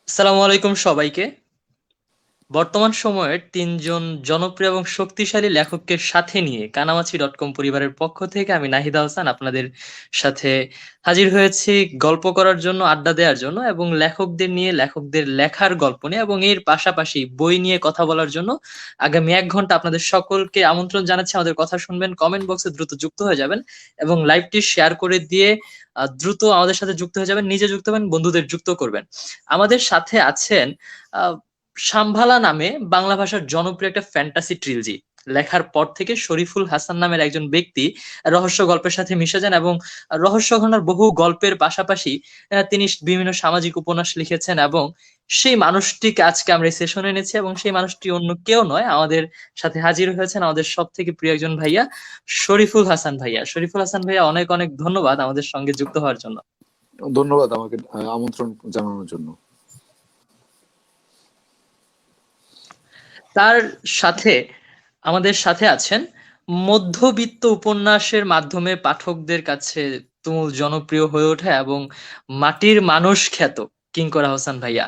আসসালামু আলাইকুম সবাইকে। বর্তমান সময়ের তিনজন জনপ্রিয় এবং শক্তিশালী লেখককে সাথে নিয়ে কানামাছি.কম পরিবারের পক্ষ থেকে আমি নাহিদ হাসান আপনাদের সাথে হাজির হয়েছি গল্প করার জন্য, আড্ডা দেওয়ার জন্য এবং লেখকদের নিয়ে, লেখকদের লেখার গল্প নিয়ে এবং এর পাশাপাশি বই নিয়ে কথা বলার জন্য। আগামী 1 ঘন্টা আপনাদের সকলকে আমন্ত্রণ জানাচ্ছি। আমাদের কথা শুনবেন, কমেন্ট বক্সে দ্রুত যুক্ত হয়ে যাবেন এবং লাইভটি শেয়ার করে দিয়ে দ্রুত আমাদের সাথে যুক্ত হয়ে যাবেন। নিজে যুক্ত হবেন, বন্ধুদের যুক্ত করবেন। আমাদের সাথে আছেন শামভালা নামে বাংলা ভাষার জনপ্রিয় একটা ফ্যান্টাসি ট্রিলজি লেখার পর থেকে শরীফুল হাসান নামের একজন ব্যক্তি রহস্য গল্পের সাথে মিশে যান এবং রহস্য ঘনার বহু গল্পের পাশাপাশি তিনি বিভিন্ন সামাজিক উপন্যাস লিখেছেন এবং সেই মানুষটিকে আজকে আমরা এই সেশনে এনেছি এবং সেই মানুষটি অন্য কেউ নয়, আমাদের সাথে হাজির হয়েছেন আমাদের সব থেকে প্রিয় একজন ভাইয়া শরীফুল হাসান ভাইয়া। শরীফুল হাসান ভাইয়া, অনেক অনেক ধন্যবাদ আমাদের সঙ্গে যুক্ত হওয়ার জন্য। ধন্যবাদ আমাকে আমন্ত্রণ জানানোর জন্য। তার সাথে আমাদের সাথে আছেন মধ্যবিত্ত উপন্যাসের মাধ্যমে পাঠকদের কাছে তুমুল জনপ্রিয় হয়ে ওঠে এবং মাটির মানুষ খ্যাত কিঙ্কর আহসান ভাইয়া।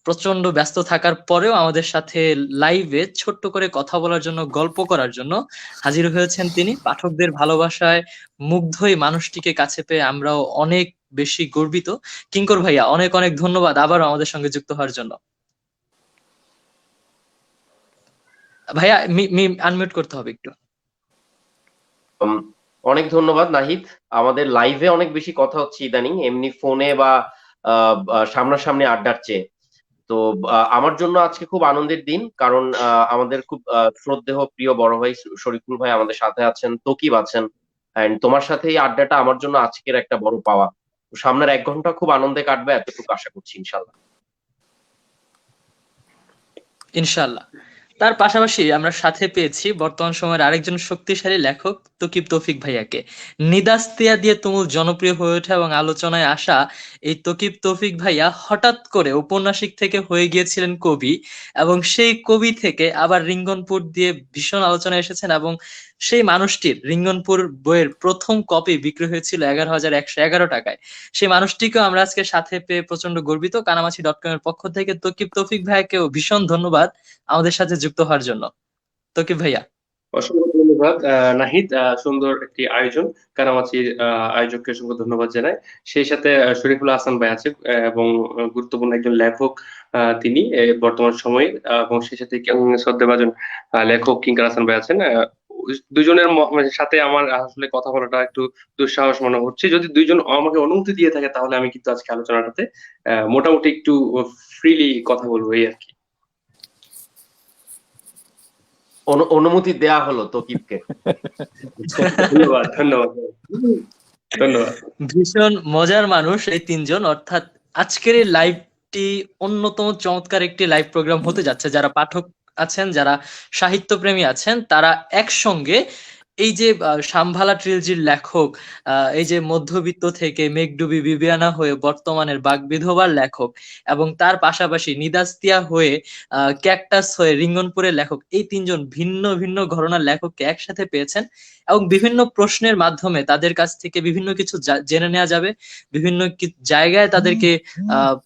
প্রচন্ড ব্যস্ত থাকার পরেও আমাদের সাথে লাইভে ছোট্ট করে কথা বলার জন্য, গল্প করার জন্য হাজির হয়েছেন তিনি। পাঠকদের ভালোবাসায় মুগ্ধ এই মানুষটিকে কাছে পেয়ে আমরাও অনেক বেশি গর্বিত। কিঙ্কর ভাইয়া, অনেক অনেক ধন্যবাদ আবারও আমাদের সঙ্গে যুক্ত হওয়ার জন্য। ভাইয়া আনমিউট করতে হবে একটু। অনেক ধন্যবাদ নাহিদ। আমাদের লাইভে অনেক বেশি কথা হচ্ছে ইদানিং, এমনি ফোনে বা সামনাসামনি আড্ডার চেয়ে। তো আমার জন্য আজকে খুব আনন্দের দিন, কারণ আমাদের খুব শ্রদ্ধেয় প্রিয় বড় ভাই শরীফুল ভাই আমাদের সাথে আছেন, তকিব আছেন, এন্ড তোমার সাথে এই আড্ডাটা আমার জন্য আজকের একটা বড় পাওয়া। সামনের 1 ঘন্টা খুব আনন্দে কাটবে এতটুকু আশা করছি ইনশাল্লাহ। ইনশাল্লাহ। তার পাশাপাশি আমরা সাথে পেয়েছি বর্তমান সময়ের আরেকজন শক্তিশালী লেখক তকিব তৌফিক ভাইয়াকে। নিদাস্তিয়া দিয়ে তুমুল জনপ্রিয় হয়ে ওঠে এবং আলোচনায় আসা এই তকিব তৌফিক ভাইয়া হঠাৎ করে ঔপন্যাসিক থেকে হয়ে গিয়েছিলেন কবি এবং সেই কবি থেকে আবার রিঙ্গনপুর দিয়ে ভীষণ আলোচনায় এসেছেন এবং সেই মানুষটির রিঙ্গনপুর বইয়ের প্রথম কপি বিক্রি হয়েছিল 11,111 টাকায়। সেই মানুষটিকেও আমরা আজকে সাথে পেয়ে প্রচন্ড গর্বিত। কানামাছি.কম এর পক্ষ থেকে তকিব তৌফিক ভাইয়াকেও ভীষণ ধন্যবাদ আমাদের সাথে যুক্ত হওয়ার জন্য। তকিব ভাইয়া, অসংখ্য ধন্যবাদ নাহিদ। সুন্দর একটি আয়োজন, কানামাছির আয়োজককে অসংখ্য ধন্যবাদ জানাই। সেই সাথে শরীফুল হাসান ভাই আছে এবং গুরুত্বপূর্ণ একজন লেখক তিনি বর্তমান সময়ে, এবং সেই সাথে শ্রদ্ধাভাজন লেখক কিঙ্কর হাসান ভাই আছেন। দুজনের সাথে আমার আসলে কথা বলাটা একটু দুঃসাহস মনে হচ্ছে। যদি দুইজন আমাকে অনুমতি দিয়ে থাকে তাহলে আমি কিন্তু আজকে আলোচনাটাতে মোটামুটি একটু ফ্রিলি কথা বলবো, এই আর কি। অনুমতি দেয়া হলো তকিবকে। ধন্যবাদ ধন্যবাদ ধন্যবাদ। ভীষণ মজার মানুষ এই তিনজন। অর্থাৎ আজকের এই লাইভটি অন্যতম চমৎকার একটি লাইভ প্রোগ্রাম হতে যাচ্ছে। যারা পাঠক আছেন, যারা সাহিত্যপ্রেমী আছেন, তারা একসঙ্গে এই যে শামভালা ট্রিলজির লেখক, এই যে মধ্যবিত্ত থেকে মেঘডুবি বিবিয়ানা হয়ে বর্তমানের বাগবিধবার লেখক এবং তার পাশাপাশি নিদাস্তিয়া হয়ে ক্যাকটাস হয়ে রিঙ্গনপুরের লেখক, এই তিনজন ভিন্ন ভিন্ন ঘরানার লেখককে একসাথে পেয়েছেন এবং বিভিন্ন প্রশ্নের মাধ্যমে তাদের কাছ থেকে বিভিন্ন কিছু জেনে নেওয়া যাবে, বিভিন্ন জায়গায় তাদেরকে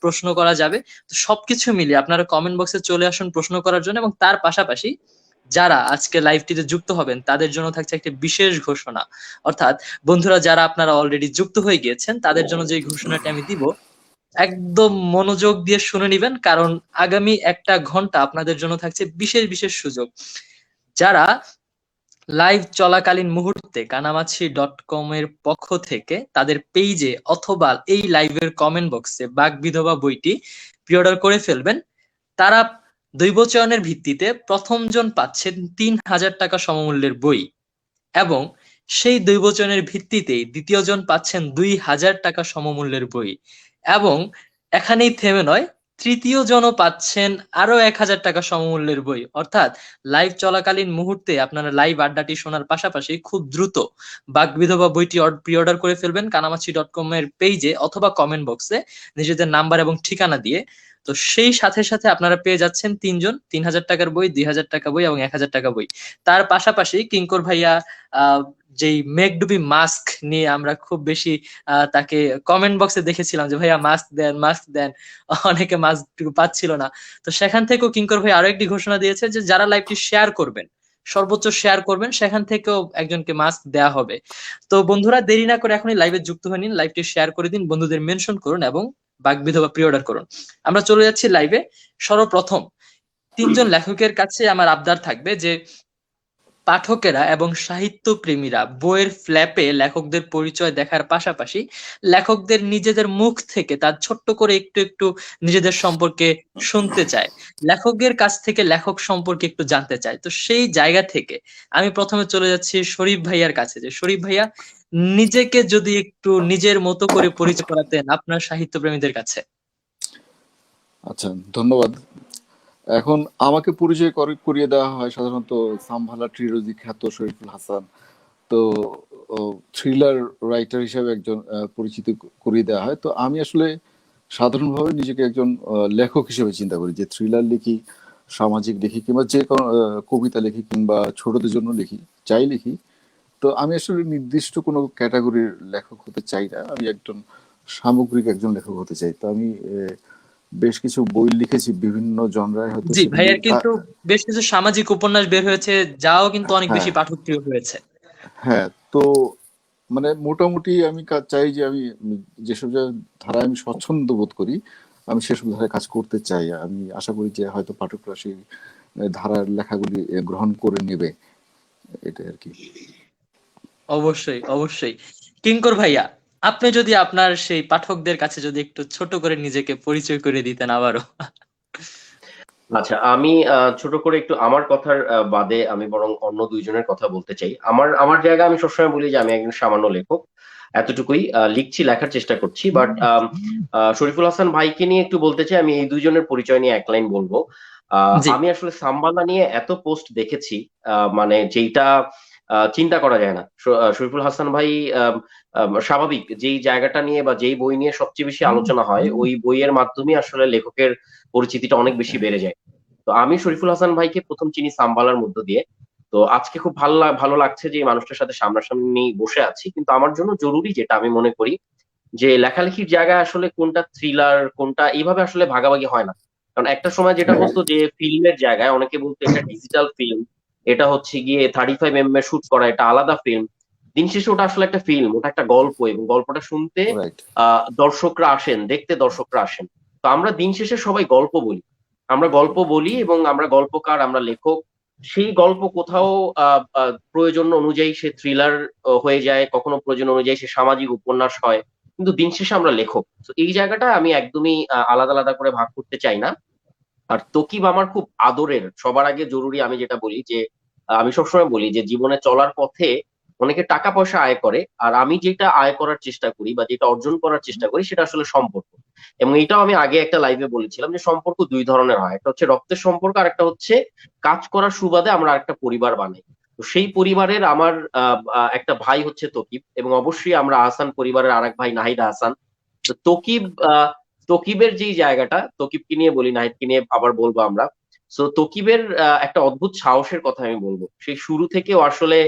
প্রশ্ন করা যাবে। তো সবকিছু মিলিয়ে আপনারা কমেন্ট বক্সে চলে আসুন প্রশ্ন করার জন্য। এবং তার পাশাপাশি যারা আজকে লাইভটিতে যুক্ত হবেন তাদের জন্য থাকছে একটি বিশেষ ঘোষণা। অর্থাৎ বন্ধুরা যারা আপনারা অলরেডি যুক্ত হয়ে গিয়েছেন তাদের জন্য যে ঘোষণাটি আমি দিব, একদম মনোযোগ দিয়ে শুনে নিবেন, কারণ আগামী 1 ঘন্টা আপনাদের জন্য থাকছে বিশেষ বিশেষ সুযোগ। যারা লাইভ চলাকালীন মুহূর্তে কানামাছি.কম এর পক্ষ থেকে তাদের পেজে অথবা এই লাইভের কমেন্ট বক্সে বাগবিধবা বইটি প্রি অর্ডার করে ফেলবেন, তারা দৈবচয়নের ভিত্তিতে প্রথম জন পাচ্ছেন 3,000 টাকা সমমূল্যের বই এবং সেই দৈবচয়নের ভিত্তিতেই দ্বিতীয় জন পাচ্ছেন 2,000 টাকা সমমূল্যের বই এবং এখানেই থেমে নয়, তৃতীয় জনও পাচ্ছেন আরো 1,000 টাকা সমমূল্যের বই। অর্থাৎ লাইভ চলাকালীন মুহূর্তে আপনারা লাইভ আড্ডাটি শোনার পাশাপাশি খুব দ্রুত বাগবিধবা বইটি প্রি অর্ডার করে ফেলবেন কানামাছি.কম এর পেজে অথবা কমেন্ট বক্সে নিজেদের নাম্বার এবং ঠিকানা দিয়ে। তো সেই সাথে সাথে আপনারা পেয়ে যাচ্ছেন 3 জন 3000 টাকার বই, 2000 টাকা বই এবং 1000 টাকা বই। তার পাশাপাশি কিঙ্কর ভাইয়া যেই মেঘডুবি মাস্ক নিয়ে আমরা খুব বেশি তাকে কমেন্ট বক্সে দেখেছিলাম যে ভাইয়া মাস্ক দেন, মাস্ক দেন, অনেকে মাস্ক পাচ্ছিল না। তো সেখান থেকেও কিঙ্কর ভাই আরো একটি ঘোষণা দিয়েছে যে যারা লাইভটি শেয়ার করবেন, সর্বোচ্চ শেয়ার করবেন, সেখান থেকেও একজনকে মাস্ক দেয়া হবে। তো বন্ধুরা দেরি না করে এখনই লাইভে যুক্ত হয়ে নিন, লাইভটি শেয়ার করে দিন, বন্ধুদের মেনশন করুন এবং বাগবিধবা প্রি অর্ডার করুন। আমরা চলে যাচ্ছি লাইভে। সর্বপ্রথম 3জন লেখকের কাছে আমার আবদার থাকবে যে পাঠকেরা এবং সাহিত্য প্রেমীরা বইয়ের ফ্ল্যাপে লেখকদের পরিচয় দেখার পাশাপাশি লেখকদের নিজেদের মুখ থেকে তার ছোট্ট করে একটু একটু নিজেদের সম্পর্কে শুনতে চায়, লেখকের কাছ থেকে লেখক সম্পর্কে একটু জানতে চায়। তো সেই জায়গা থেকে আমি প্রথমে চলে যাচ্ছি শরীফ ভাইয়ার কাছে, যে শরীফ ভাইয়া নিজেকে যদি একটু নিজের মতো করে পরিচয় করাতেন আপনার সাহিত্য প্রেমীদের কাছে। আচ্ছা, ধন্যবাদ। এখন আমাকে পরিচয় করিয়ে দেওয়া হয় সাধারণত সামভালা ট্রিলজি খ্যাত শরীফুল হাসান। তো থ্রিলার রাইটার হিসেবে একজন পরিচিতি করিয়ে দেওয়া হয়। তো আমি আসলে সাধারণভাবে নিজেকে একজন লেখক হিসেবে চিন্তা করি, যে থ্রিলার লিখি, সামাজিক লিখি, কিংবা যে কোনো কবিতা লিখি, কিংবা ছোটদের জন্য লিখি, যাই লিখি। তো আমি আসলে নির্দিষ্ট কোনো ক্যাটাগরির লেখক হতে চাই না, আমি একজন সামগ্রিক একজন লেখক হতে চাই। তো আমি বেশ কিছু বই লিখেছি বিভিন্ন জনরায়, হয়তো জি ভাইয়ার কিন্তু বেশ কিছু সামাজিক উপন্যাস বের হয়েছে, যাও কিন্তু অনেক বেশি হ্যাঁ পাঠকপ্রিয় হয়েছে। হ্যাঁ। তো মানে মোটামুটি আমি চাই যে আমি যেসব ধারায় আমি স্বচ্ছন্দ বোধ করি, আমি সেসব ধারায় কাজ করতে চাই। আমি আশা করি যে হয়তো পাঠকরা সেই ধারার লেখাগুলি গ্রহণ করে নেবে, এটাই আর কি। অবশ্যই অবশ্যই। কিঙ্কর ভাইয়া, আপনি যদি আপনার সেই পাঠকদের কাছে যদি একটু ছোট করে নিজেকে পরিচয় করে দিতেন আবারও। আচ্ছা, আমি ছোট করে একটু আমার কথার বাদে আমি বরং অন্য দুইজনের কথা বলতে চাই। আমার আমার জায়গা আমি সবসময় বলি যে আমি একজন সামান্য লেখক, এতটুকুই লিখছি, লেখার চেষ্টা করছি। বাট শরীফুল হাসান ভাইকে নিয়ে একটু বলতে চাই। আমি এই দুইজনের পরিচয় নিয়ে এক লাইন বলবো। জি আমি আসলে সাম্বালা নিয়ে এত পোস্ট দেখেছি, মানে যেটা চিন্তা করা যায় না। শরীফুল হাসান ভাই স্বাভাবিক যেই জায়গাটা নিয়ে বা যেই বই নিয়ে সবচেয়ে বেশি আলোচনা হয়, ওই বইয়ের মাধ্যমে আসলে লেখকের পরিচিতিটা অনেক বেশি বেড়ে যায়। তো আমি শরীফুল হাসান ভাইকে প্রথম চিনি সাম্বালার মধ্য দিয়ে। তো আজকে খুব ভালো লাগছে যে এই মানুষটার সাথে সামনাসামনি বসে আছি। কিন্তু আমার জন্য জরুরি যেটা আমি মনে করি, যে লেখালেখির জায়গায় আসলে কোনটা থ্রিলার কোনটা এইভাবে আসলে ভাগাভাগি হয় না। কারণ একটা সময় যেটা হতো যে ফিল্মের জায়গায় অনেকে বলতো এটা ডিজিটাল ফিল্ম, এটা হচ্ছে গিয়ে 35 mm এ শুট করা, এটা আলাদা ফিল্ম। দিন শেষে ওটা আসলে একটা ফিল্ম, ওটা একটা গল্প, এবং গল্পটা শুনতে রাইট। দর্শকরা আসেন, দেখতে দর্শকরা আসেন। তো আমরা দিন শেষে সবাই গল্প বলি, আমরা গল্প বলি এবং আমরা গল্পকার, আমরা লেখক। সেই গল্প কোথাও প্রয়োজন অনুযায়ী সে থ্রিলার হয়ে যায়, কখনো প্রয়োজন অনুযায়ী সে সামাজিক উপন্যাস হয়, কিন্তু দিন শেষে আমরা লেখক। তো এই জায়গাটা আমি একদমই আলাদা আলাদা করে ভাগ করতে চাই না। আর তকিব আমার খুব আদরের। সবার আগে জরুরি আমি যেটা বলি যে আমি সবসময় বলি যে জীবনে চলার পথে অনেকে টাকা পয়সা আয় করে, আর আমি যেটা আয় করার চেষ্টা করি বা যেটা অর্জন করার চেষ্টা করি সেটা আসলে সম্পর্ক। এবং এটাও আমি আগে একটা লাইভে বলেছিলাম যে সম্পর্ক দুই ধরনের হয়, একটা হচ্ছে রক্তের সম্পর্ক, আর একটা হচ্ছে কাজ করার সুবাদে আমরা একটা পরিবার বানাই। তো সেই পরিবারের আমার একটা ভাই হচ্ছে তকিব, এবং অবশ্যই আমরা আহসান পরিবারের আরেক ভাই নাহিদ আহসান। তো তকিবের যেই জায়গাটা, তকিবকে নিয়ে বলি, নাহিদকে নিয়ে আবার বলবো আমরা। সো তকিবের একটা অদ্ভুত সাহসের কথা আমি বলবো। সেই শুরু থেকে ও আসলে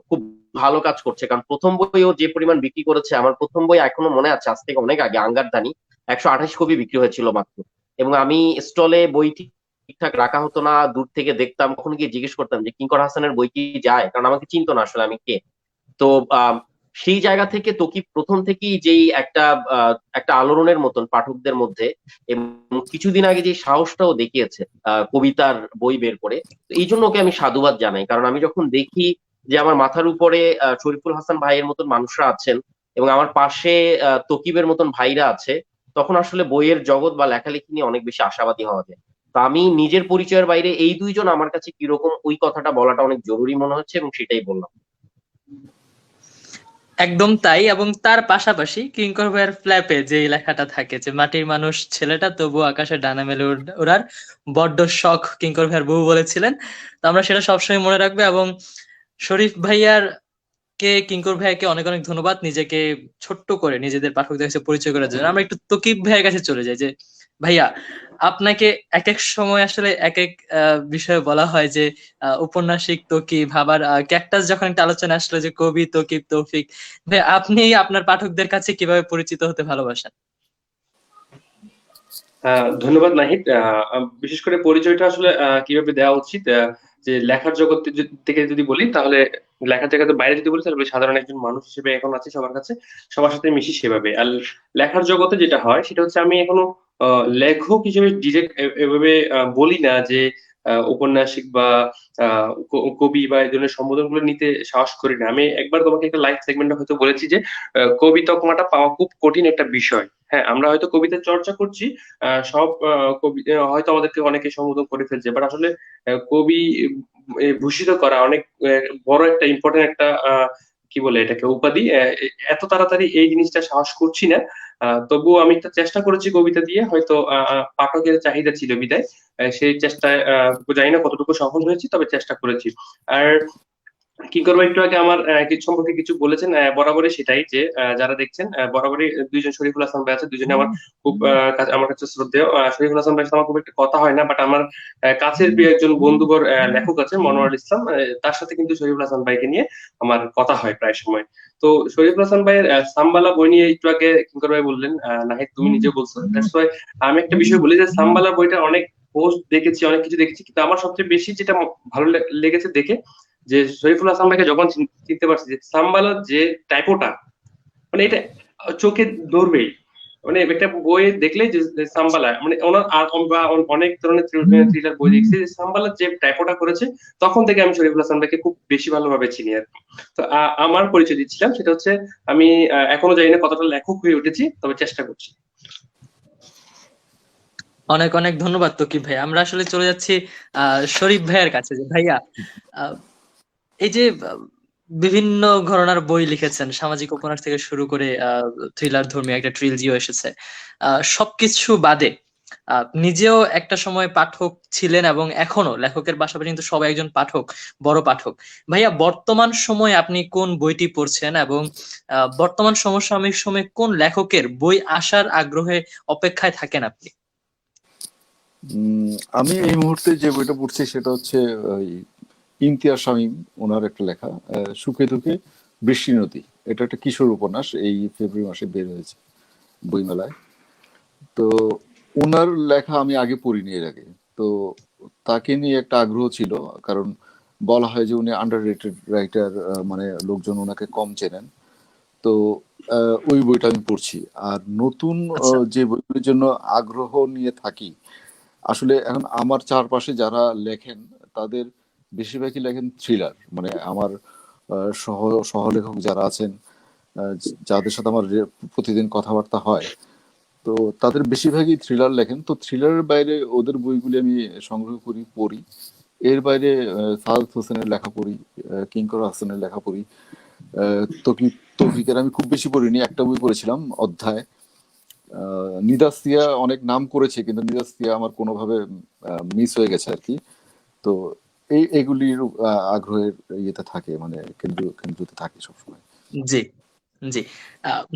খুব ভালো কাজ করছে। কারণ প্রথম বই ও যে পরিমাণ বিক্রি করেছে, আমার প্রথম বই এখনো মনে আছে, আজ থেকে অনেক আগে, আঙ্গারদানি 128 কপি বিক্রি হয়েছিল মাত্র। এবং আমি স্টলে বই ঠিকঠাক রাখা হতো না, দূর থেকে দেখতাম, কখনো গিয়ে জিজ্ঞেস করতাম যে কিঙ্কর হাসানের বই কি যায়, কারণ আমাকে চিনতো না আসলে আমি কে। তো সেই জায়গা থেকে তকিব প্রথম থেকেই যেই একটা আলোড়নের মতন পাঠকদের মধ্যে, এবং কিছুদিন আগে যে সাহসটাও দেখিয়েছে কবিতার বই বের করে, তো এই জন্য ওকে আমি সাধুবাদ জানাই। কারণ আমি যখন দেখি যে আমার মাথার উপরে শরীফুল হাসান ভাইয়ের মতন মানুষরা আছেন এবং আমার পাশে তকিবের মতন ভাইরা আছে, তখন আসলে বইয়ের জগৎ বা লেখালেখি নিয়ে অনেক বেশি আশাবাদী হওয়া যায়। তো আমি নিজের পরিচয়ের বাইরে এই দুইজন আমার কাছে কিরকম, ওই কথাটা বলাটা অনেক জরুরি মনে হচ্ছে, এবং সেটাই বললাম। একদম তাই। এবং তার পাশাপাশি কিঙ্কর ভাইয়ের ফ্ল্যাপে যে লেখাটা থাকে যে মাটির মানুষ ছেলেটা তবু আকাশে ডানা মেলে ওড়ার বড্ড শখ, কিঙ্কর ভাইয়ার বউ বলেছিলেন। তো আমরা সেটা সবসময় মনে রাখবো। এবং শরীফ ভাইয়ার কিঙ্কর ভাইয়াকে অনেক অনেক ধন্যবাদ নিজেকে ছোট্ট করে নিজেদের পাঠকদের কাছে পরিচয় করার জন্য। আমরা একটু তকিব ভাইয়ের কাছে চলে যাই, যে ভাইয়া, আপনাকে এক এক সময় আসলে এক এক বিষয়ে বলা হয় যে ঔপন্যাসিক তৌকিব, আবার ক্যাকটাস যখন একটা আলোচনা আসলো যে কবি তৌকিব তৌফিক। ভাই, আপনি আপনার পাঠকদের কাছে কিভাবে পরিচিত হতে ভালোবাসেন? ধন্যবাদ নাহিদ। বিশেষ করে পরিচয়টা আসলে কিভাবে দেওয়া উচিত, যে লেখার জগৎ থেকে যদি বলি তাহলে, লেখার জায়গাতে বাইরে যদি বলি তাহলে সাধারণ একজন মানুষ হিসেবে এখন আছি সবার কাছে, সবার সাথে মিশি সেভাবে। আর লেখার জগতে যেটা হয় সেটা হচ্ছে আমি এখনো লেখক হিসেবে ডিরেক্ট এভাবে বলি না যে ঔপন্যাসিক বা কবি বা এই ধরনের সম্বোধন গুলো নিতে সাহস করি না। আমি একবার তোমাকে একটা লাইভ সেগমেন্টে হয়তো বলেছি যে কবি তকমাটা পাওয়া খুব কঠিন একটা বিষয়। হ্যাঁ, আমরা হয়তো কবিতা চর্চা করছি, সব কবি হয়তো আমাদেরকে অনেকে সম্বোধন করে ফেলছে, বাট আসলে কবি ভূষিত করা অনেক বড় একটা ইম্পর্টেন্ট একটা কি বলে এটাকে উপাধি। এত তাড়াতাড়ি এই জিনিসটা সাহস করছি না। তবুও আমি একটা চেষ্টা করেছি কবিতা দিয়ে, হয়তো পাঠকের চাহিদা ছিল বিদায় সেই চেষ্টায় জানি না কতটুকু সফল হয়েছি, তবে চেষ্টা করেছি। আর কি করবো, একটু আগে আমার কিছু সম্পর্কে কিছু বলেছেন, বরাবরই সেটাই যে যারা দেখছেন বরাবরই দুইজন শরীফুল হাসান ভাই আছে, দুজনে আমার খুব আমার কাছে শ্রদ্ধেয়। শরীফুল হাসান ভাইয়ের সাথে আমার খুব একটা কথা হয় না, বাট আমার কাছের প্রিয় একজন বন্ধুবর লেখক আছে মনোয়ার ইসলাম, তার সাথে কিন্তু শরীফুল হাসান ভাইকে নিয়ে আমার কথা হয় প্রায় সময়। তো শরীফুল হাসান ভাইয়ের সাম্বালা বই নিয়ে একটু আগে কিঙ্কর ভাই বললেন, নাহিদ তুমি নিজে বলছো, দ্যাটস ওয়াই আমি একটা বিষয় বলি যে সাম্বালা বইটা অনেক পোস্ট দেখেছি, অনেক কিছু দেখেছি, কিন্তু আমার সবচেয়ে বেশি যেটা ভালো লেগেছে দেখে, যে শরীফুল হাসান ভাইকে যখন চিনতে পারছি যে সাম্বালার যে টাইপোটা, মানে এটা চোখে ধরবেই। মানে একটা বই দেখলেই যে সাম্বালা, মানে ওনার আর বা অনেক ধরনের থ্রিলার বই দেখছি, যে সাম্বালার যে টাইপোটা করেছে তখন থেকে আমি শরীফুল হাসান ভাইকে খুব বেশি ভালোভাবে চিনি আর কি। তো আমার পরিচয় দিচ্ছিলাম সেটা হচ্ছে আমি এখনো জানি না কতটা লেখক হয়ে উঠেছি, তবে চেষ্টা করছি। অনেক অনেক ধন্যবাদ তকিব ভাই। আমরা আসলে চলে যাচ্ছি শরীফ ভাইয়ের কাছে। যে ভাইয়া, আহ, এই যে বিভিন্ন ঘরানার বই লিখেছেন, সামাজিক উপন্যাস থেকে শুরু করে থ্রিলার ধর্মী একটা ট্রিলজিও এসেছে। সবকিছু বাদে নিজেও একটা সময় পাঠক ছিলেন এবং এখনো লেখকের পাশাপাশি কিন্তু সবাই একজন পাঠক, বড় পাঠক। ভাইয়া, বর্তমান সময়ে আপনি কোন বইটি পড়ছেন এবং বর্তমান সমসাময়িক সময়ে কোন লেখকের বই আসার আগ্রহে অপেক্ষায় থাকেন আপনি? আমি এই মুহূর্তে যে বইটা পড়ছি সেটা হচ্ছে ওই ইমতিয়াজ শামীম, ওনার একটা লেখা সুখে দুঃখে বৃষ্টি নদী। এটা একটা কিশোর উপন্যাস, এই ফেব্রুয়ারি মাসে বের হয়েছে বইমেলায়। তো ওনার লেখা আমি আগে পড়িনি এর আগে। তো তাকে নিয়ে একটা আগ্রহ ছিল, কারণ বলা হয় যে উনি আন্ডার রেটেড রাইটার, মানে লোকজন ওনাকে কম চেনেন। তো ওই বইটা আমি পড়ছি। আর নতুন আচ্ছা। যে বইগুলির জন্য আগ্রহ নিয়ে থাকি, আসলে এখন আমার চারপাশে যারা লেখেন তাদের বেশিরভাগই লেখেন থ্রিলার। মানে আমার সহ সহলেখক যারা আছেন, যাদের সাথে আমার প্রতিদিন কথাবার্তা হয়, তো তাদের বেশিরভাগই থ্রিলার লেখেন। তো থ্রিলারের বাইরে ওদের বইগুলি আমি সংগ্রহ করি, পড়ি। এর বাইরে সাদাত হোসেনের লেখা পড়ি, কিঙ্কর হাসানের লেখা পড়ি। তৌফিকের আমি খুব বেশি পড়িনি, একটা বই পড়েছিলাম অধ্যায়। নিদাসিয়া অনেক নাম করেছে, কিন্তু নিদাসিয়া আমার কোনোভাবে মিস হয়ে গেছে আর কি। তো এগুলির আগ্রহের ইয়েতে থাকে, মানে কেন্দ্রতে থাকে সবসময়। জি, জি।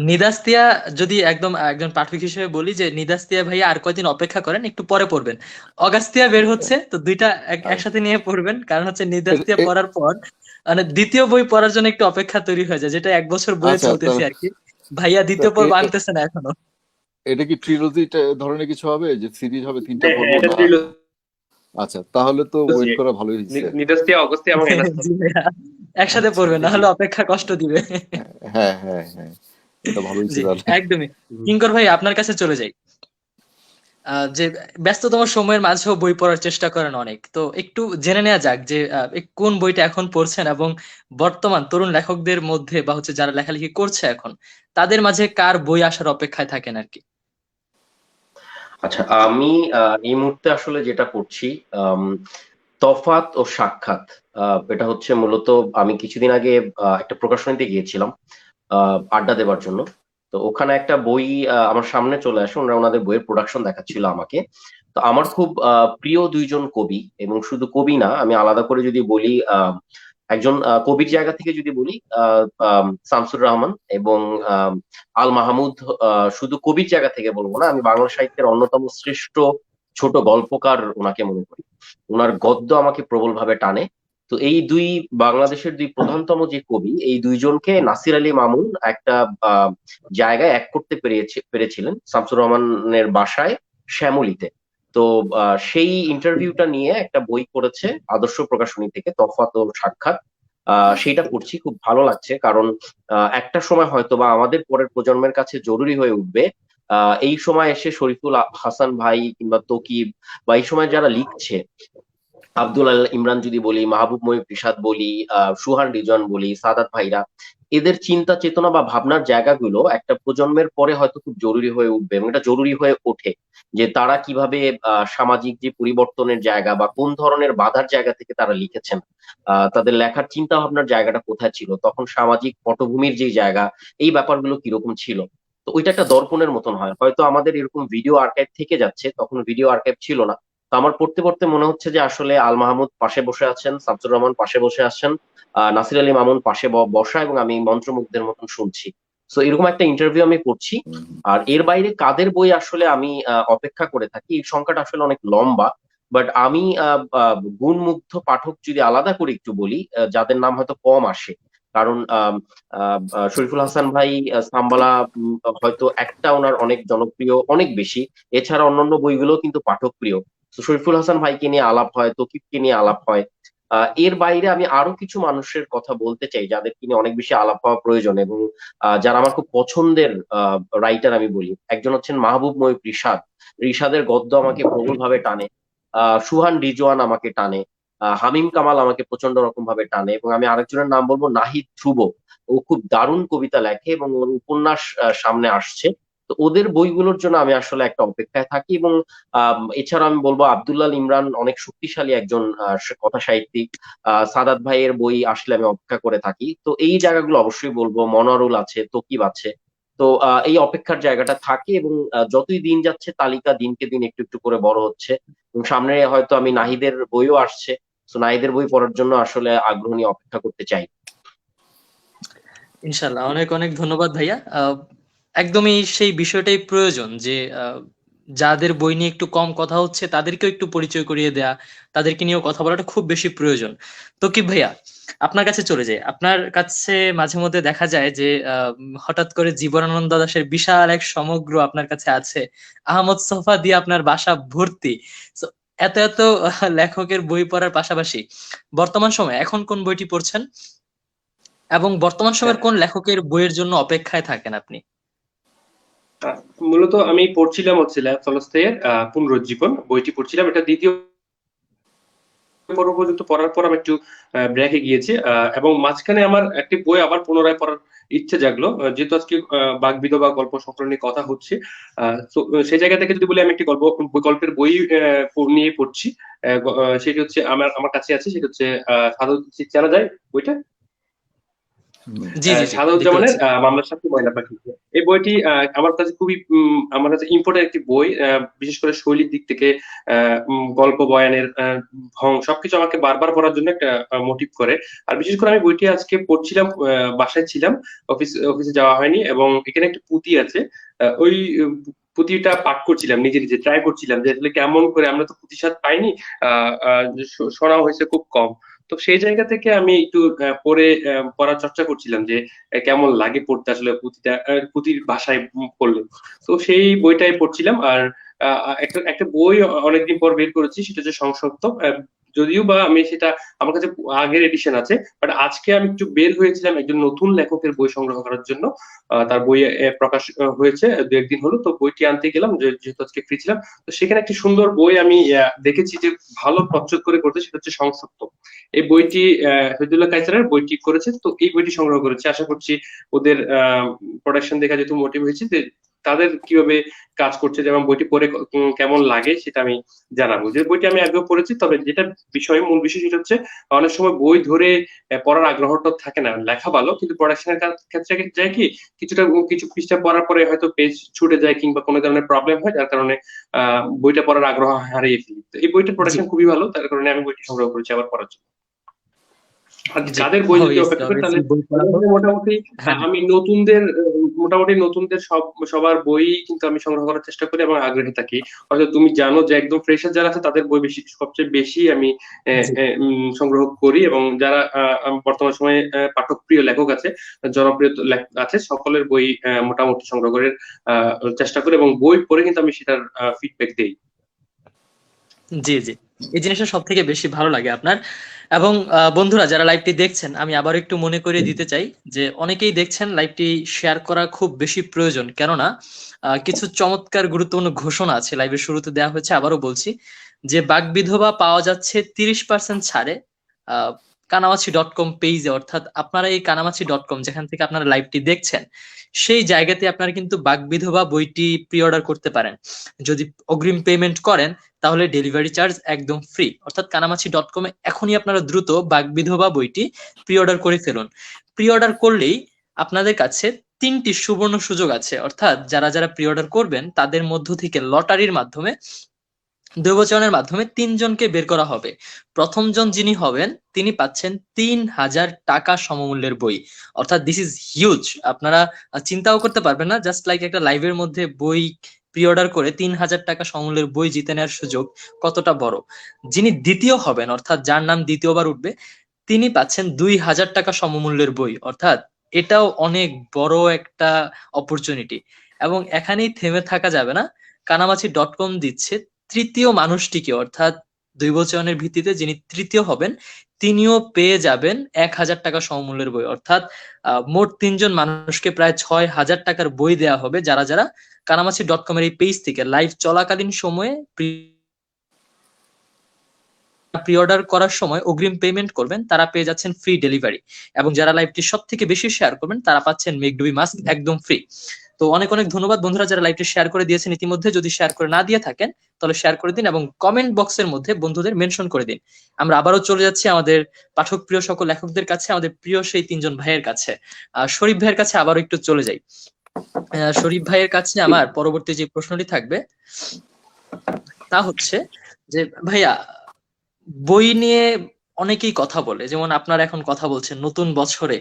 নিদাস্তিয়া, যদি একদম একজন পাঠক হিসেবে বলি যে নিদাস্তিয়া ভাইয়া আর কয়দিন অপেক্ষা করেন, একটু পরে পড়বেন। অগাস্তিয়া বের হচ্ছে, তো দুইটা হ্যাঁ, একসাথে নিয়ে পড়বেন, কারণ হচ্ছে এ- নিদাস্তিয়া এ- পড়ার পর মানে দ্বিতীয় বই পড়ার জন্য একটু অপেক্ষা তৈরি হয়ে যায়, যেটা 1 বছর বইয়ে আচ্ছা, চলতেছে আর কি। ভাইয়া দ্বিতীয় পর্ব আনতেছে না এখনো। এটা কি ট্রিলজি ধরনের কিছু হবে, যে সিরিজ হবে 3টা হ্যাঁ, পর্ব, এটা না? আচ্ছা, তাহলে তো ওয়েট করা ভালোই হয়েছে। নিদস্তিয়া, অগস্তিয়া এবং জি ভাইয়া, একসাথে আচ্ছা, পড়বেন, না দেখি। হলে অপেক্ষা কষ্ট দিবে। হ্যাঁ, হ্যাঁ, হ্যাঁ, এটা ভালো হয়েছে জি, তাহলে। একদমই। কিঙ্কর ভাই, আপনার কাছে চলে যাই। যে ব্যস্ততম সময়ের মাঝেও বই পড়ার চেষ্টা করেন অনেক, তো একটু জেনে নেওয়া যাক যে কোন বইটা এখন পড়ছেন এবং বর্তমান তরুণ লেখকদের মধ্যে বা হচ্ছে যারা লেখালেখি করছে এখন, তাদের মাঝে কার বই আসার অপেক্ষায় থাকেন আর কি। আচ্ছা, আমি এই মুহূর্তে আসলে যেটা পড়ছি আম, তফাত ও সাক্ষাৎ। এটা হচ্ছে মূলত, আমি কিছুদিন আগে একটা প্রকাশনীতে গিয়েছিলাম আড্ডা দেওয়ার জন্য। তো ওখানে একটা বই আমার সামনে চলে আসে, ওনারা ওনাদের বইয়ের প্রোডাকশন দেখাচ্ছিল আমাকে। তো আমার খুব প্রিয় দুইজন কবি, এবং শুধু কবি না, আমি আলাদা করে যদি বলি, একজন কবির জায়গা থেকে যদি বলি, শামসুর রহমান এবং আম, আল মাহমুদ, শুধু কবির জায়গা থেকে বলবো না, আমি বাংলা সাহিত্যের অন্যতম শ্রেষ্ঠ ছোট গল্পকার ওনাকে মনে করি। ওনার গদ্য আমাকে প্রবলভাবে টানে। তো এই দুই বাংলাদেশের দুই প্রধানতম যে কবি, এই দুইজনকে নাসির আলী মামুন একটা আহ, জায়গায় এক করতে পেরেছিলেন শামসুর রহমানের বাসায়, শ্যামলীতে। তো সেই ইন্টারভিউটা নিয়ে একটা বই করেছে আদর্শ প্রকাশনী থেকে, তফাৎ ও সাক্ষাৎ। সেইটা পড়ছি, খুব ভালো লাগছে, কারণ একটা সময় হয়তো বা আমাদের পরের প্রজন্মের কাছে জরুরি হয়ে উঠবে এই সময় এসে শরীফুল হাসান ভাই কিংবা তকিব বা এই সময় যারা লিখছে, আব্দুল আল ইমরান যদি বলি, মাহবুব মহিব রিশাদ বলি, সুহান রিজন বলি, সাদাত ভাইরা, এদের চিন্তা চেতনা বা ভাবনার জায়গাগুলো একটা প্রজন্মের পরে হয়তো খুব জরুরি হয়ে উঠবে, এবং এটা জরুরি হয়ে ওঠে যে তারা কিভাবে সামাজিক যে পরিবর্তনের জায়গা বা কোন ধরনের বাধার জায়গা থেকে তারা লিখেছেন, তাদের লেখার চিন্তা ভাবনার জায়গাটা কোথায় ছিল, তখন সামাজিক পটভূমির যে জায়গা, এই ব্যাপারগুলো কিরকম ছিল। তো ওইটা একটা দর্পণের মতন হয়, হয়তো আমাদের এরকম ভিডিও আর্কাইভ থেকে যাচ্ছে, তখন ভিডিও আর্কাইভ ছিল না। তো আমার পড়তে পড়তে মনে হচ্ছে যে আসলে আল মাহমুদ পাশে বসে আছেন, শামসুর রহমান পাশে বসে আছেন, নাসির আলী মামুন পাশে বসা, এবং আমি মন্ত্রমুগ্ধের মতন শুনছি। তো এরকম একটা ইন্টারভিউ আমি করছি। আর এর বাইরে কাদের বই আসলে আমি অপেক্ষা করে থাকি, এই সংখ্যাটা আসলে অনেক লম্বা। বাট আমি গুণমুগ্ধ পাঠক যদি আলাদা করে একটু বলি, যাদের নাম হয়তো কম আসে, কারণ শরীফুল হাসান ভাই সাম্বালা হয়তো একটা ওনার অনেক জনপ্রিয়, অনেক বেশি। এছাড়া অন্যান্য বইগুলো কিন্তু পাঠক প্রিয়। তো শরীফুল হাসান ভাইকে নিয়ে আলাপ হয়, তকিবকে নিয়ে আলাপ হয়। এর বাইরে আমি আরো কিছু মানুষের কথা বলতে চাই যাদেরকে নিয়ে অনেক বেশি আলাপ হওয়া প্রয়োজন, এবং যারা আমার খুব পছন্দের রাইটার। আমি বলি, একজন হচ্ছেন মাহবুব মহিব রিশাদ। রিশাদের গদ্য আমাকে প্রবলভাবে টানে। সুহান রিজওয়ান আমাকে টানে। হামিম কামাল আমাকে প্রচন্ড রকম ভাবে টানে, এবং আমি আরেকজনের নাম বলবো, নাহিদ ধ্রুব। ও খুব দারুণ কবিতা লেখে এবং ওর উপন্যাস সামনে আসছে। তো ওদের বইগুলোর জন্য আমি আসলে একটা অপেক্ষায় থাকি। এবং এছাড়া আমি বলবো আব্দুল্লাহ ইমরান অনেক শক্তিশালী একজন কথা সাহিত্যিক। সাদাত ভাইয়ের বই আসলে আমি অপেক্ষা করে থাকি। তো এই জায়গাগুলো অবশ্যই বলবো, মনোয়ারুল আছে, তকিব আছে। তো এই অপেক্ষার জায়গাটা থাকে, এবং যতই দিন যাচ্ছে তালিকা দিনকে দিন একটু একটু করে বড় হচ্ছে, এবং সামনে হয়তো আমি নাহিদের বইও আসছে। তো নাহিদের বই পড়ার জন্য আসলে আগ্রহ নিয়ে অপেক্ষা করতে চাই। ইনশাল্লাহ, অনেক অনেক ধন্যবাদ ভাইয়া। একদমই সেই বিষয়টাই প্রয়োজন যে যাদের বই নিয়ে একটু কম কথা হচ্ছে তাদেরকেও একটু পরিচয় করিয়ে দেয়া, তাদেরকে নিয়েও কথা বলাটা খুব বেশি প্রয়োজন। তো কি ভাইয়া, আপনার কাছে চলে যায়, আপনার কাছে মাঝে মধ্যে দেখা যায় যে হঠাৎ করে জীবনানন্দ দাশের বিশাল এক সমগ্র আপনার কাছে আছে, আহমদ ছফা দিয়ে আপনার বাসা ভর্তি। So, এত এত লেখকের বই পড়ার পাশাপাশি বর্তমান সময়ে এখন কোন বইটি পড়ছেন, এবং বর্তমান সময়ের কোন লেখকের বইয়ের জন্য অপেক্ষায় থাকেন আপনি? মূলত আমি পড়ছিলাম হচ্ছে লেভ টলস্টয়ের পুনরুজ্জীবন বইটি পড়ছিলাম। এটা দ্বিতীয় পর্ব পর্যন্ত পড়ার পর আমি একটু ব্রেকে গিয়েছি, এবং মাঝখানে আমার একটি বই আবার পুনরায় পড়ার ইচ্ছে জাগলো, যেহেতু আজকে বাগবিধবা গল্প সংকলন নিয়ে কথা হচ্ছে। তো সেই জায়গা থেকে যদি বলি, আমি একটি গল্পের বই নিয়ে পড়ছি। সেটি হচ্ছে আমার আমার কাছে আছে, সেটি হচ্ছে সাধু, চেনা যায় বইটা? জি জি জি, দেখতে সাদাউজ্জামানের পাচ্ছি। মামলার সাথে ময়না পাখি। এই বইটি আমার কাছে খুবই আমার কাছে ইম্পর্টেন্ট একটি বই, বিশেষ করে শৈলীর দিক থেকে, গল্প বয়ানের ঢং সবকিছু আমাকে বারবার পড়ার জন্য একটা মোটিভ করে। আর বিশেষ করে আমি বইটি আজকে পড়ছিলাম, বাসায় ছিলাম, অফিসে যাওয়া হয়নি, এবং এখানে একটা পুঁথি আছে। ওই পুঁথিটা পাঠ করছিলাম, নিজে নিজে ট্রাই করছিলাম যে আসলে কেমন করে, আমরা তো পুঁথির স্বাদ পাইনি, শোনা হয়েছে খুব কম। তো সেই জায়গা থেকে আমি একটু পড়ার চর্চা করছিলাম যে কেমন লাগে পড়তে আসলে পুঁথিটা, পুঁথির ভাষায় পড়লে। তো সেই বইটাই পড়ছিলাম। আর একটা একটা বই অনেকদিন পর বের করেছি, সেটা হচ্ছে সংসপ্ত। যদিও বা আমি সেটা, আমার কাছে আগের এডিশন আছে, বাট আজকে আমি একটু বের হয়েছিলাম একজন নতুন লেখকের বই সংগ্রহ করার জন্য। তার বই প্রকাশ হয়েছে দু একদিন হলো, তো বইটি আনতে গেলাম যেহেতু আজকে ফ্রি ছিলাম। তো সেখানে একটি সুন্দর বই আমি দেখেছি যে ভালো প্রচ্ছদ করে করতে, সেটা হচ্ছে সংসপ্ত। এই বইটি শহীদুল্লাহ কায়সারের বইটি করেছে, তো এই বইটি সংগ্রহ করেছি। আশা করছি ওদের প্রোডাকশন দেখা যেহেতু মোটিভ হয়েছে, যে তাদের কিভাবে কাজ করছে, যেমন বইটি পড়ে কেমন লাগে সেটা আমি জানাবো। যে বইটি আমি আগেও পড়েছি, তবে যেটা মূল বিষয় সেটা হচ্ছে অনেক সময় বই ধরে পড়ার আগ্রহটা থাকে না। লেখা ভালো, কিন্তু প্রোডাকশনের ক্ষেত্রে যায় কি, কিছু পৃষ্ঠা পড়ার পরে হয়তো পেজ ছুটে যায় কিংবা কোনো ধরনের প্রবলেম হয়, যার কারণে বইটা পড়ার আগ্রহ হারিয়ে ফেলি। তো এই বইটার জি, প্রোডাকশন খুবই ভালো, তার কারণে আমি বইটি সংগ্রহ করেছি আবার পড়ার জন্য। আর জি, কাদের বই যদি obviously, অপেক্ষা করে তাহলে obviously বই পড়া হোক। মোটামুটি হ্যাঁ, আমি নতুনদের সবার বই কিন্তু আমি সংগ্রহ করার চেষ্টা করি এবং আগ্রহী থাকি। হয়তো তুমি জানো যে একদম ফ্রেশার যারা আছে তাদের বই সবচেয়ে বেশি আমি জি, সংগ্রহ করি, এবং যারা বর্তমান সময়ে পাঠক প্রিয় লেখক আছে, জনপ্রিয় লেখক আছে, সকলের বই মোটামুটি সংগ্রহ করার চেষ্টা করি, এবং বই পড়ে কিন্তু আমি সেটার ফিডব্যাক দিই। জি, জি। এই জিনিসটা সবথেকে বেশি ভালো লাগে আপনার। এবং বন্ধুরা যারা লাইভটি দেখছেন, আমি আবার একটু মনে করিয়ে দিতে চাই যে অনেকেই দেখছেন লাইভটি শেয়ার করা খুব বেশি প্রয়োজন। কেননা কিছু চমৎকার গুরুত্বপূর্ণ ঘোষণা আছে লাইভের শুরুতে দেওয়া হয়েছে, আবারও বলছি যে বাগবিধবা পাওয়া যাচ্ছে 30% ছাড়ে আহ কানামাছি.com পেজে। অর্থাৎ আপনারা এই কানামাছি.com যেখান থেকে আপনারা লাইভটি দেখছেন, সেই জায়গাতে আপনারা কিন্তু বাগবিধবা বইটি প্রি অর্ডার করতে পারেন। যদি অগ্রিম পেমেন্ট করেন তাহলে ডেলিভারি চার্জ একদম ফ্রি। অর্থাৎ কানামাছি.com-এ এখনই আপনারা দ্রুত বাগবিধবা বইটি প্রি অর্ডার করে ফেলুন। প্রি অর্ডার করলেই আপনাদের কাছে 3টি সুবর্ণ সুযোগ আছে। অর্থাৎ যারা যারা প্রি অর্ডার করবেন তাদের মধ্য থেকে লটারির মাধ্যমে, দৈবচরণের মাধ্যমে 3 জনকে বের করা হবে। প্রথম জন যিনি হবেন তিনি পাচ্ছেন 3000 টাকা সমমূল্যের বই। অর্থাৎ দিস ইজ হিউজ। আপনারা চিন্তাও করতে পারবেন না, জাস্ট লাইক একটা লাইভের মধ্যে বই প্রি অর্ডার করে 3000 টাকা সমমূল্যের বই জিতে নেওয়ার সুযোগ কতটা বড়। যিনি দ্বিতীয় হবেন, অর্থাৎ যার নাম দ্বিতীয়বার উঠবে, তিনি পাচ্ছেন 2000 টাকা সমমূল্যের বই। অর্থাৎ এটাও অনেক বড় একটা অপরচুনিটি। এবং এখানেই থেমে থাকা যাবে না, কানামাছি.com দিচ্ছে তৃতীয় মানুষটিকে, অর্থাৎ দৈবচয়নের ভিত্তিতে যিনি তৃতীয় হবেন তিনিও পেয়ে যাবেন 1000 টাকা সমমূল্যের বই। অর্থাৎ মোট 3জন মানুষকে প্রায় 6000 টাকার বই দেওয়া হবে, যারা যারা কানামাছি.com এর এই পেজ থেকে লাইভ চলাকালীন সময়ে প্রি অর্ডার করার সময় অগ্রিম পেমেন্ট করবেন, তারা পেয়ে যাচ্ছেন ফ্রি ডেলিভারি। এবং যারা লাইভটি সব থেকে বেশি শেয়ার করবেন তারা পাচ্ছেন মেকডুবি মাস্ক একদম ফ্রি। তো অনেক অনেক ধন্যবাদ বন্ধুরা যারা লাইভটি শেয়ার করে দিয়েছেন ইতিমধ্যে। যদি শেয়ার করে না দিয়ে থাকেন তাহলে শেয়ার করে দিন এবং কমেন্ট বক্সের মধ্যে বন্ধুদের মেনশন করে দিন। আমরা আবারও চলে যাচ্ছি আমাদের পাঠক প্রিয় সকল লেখকদের কাছে, আমাদের প্রিয় সেই 3জন ভাইয়ের কাছে। শরীফ ভাইয়ের কাছে আবারও একটু চলে যাই। শরীফ ভাইয়ের কাছে আমার পরবর্তী যে প্রশ্নটি থাকবে তা হচ্ছে যে ভাইয়া, বই নিয়ে অনেকেই কথা বলে, যেমন আপনারা এখন কথা বলছেন নতুন বছরে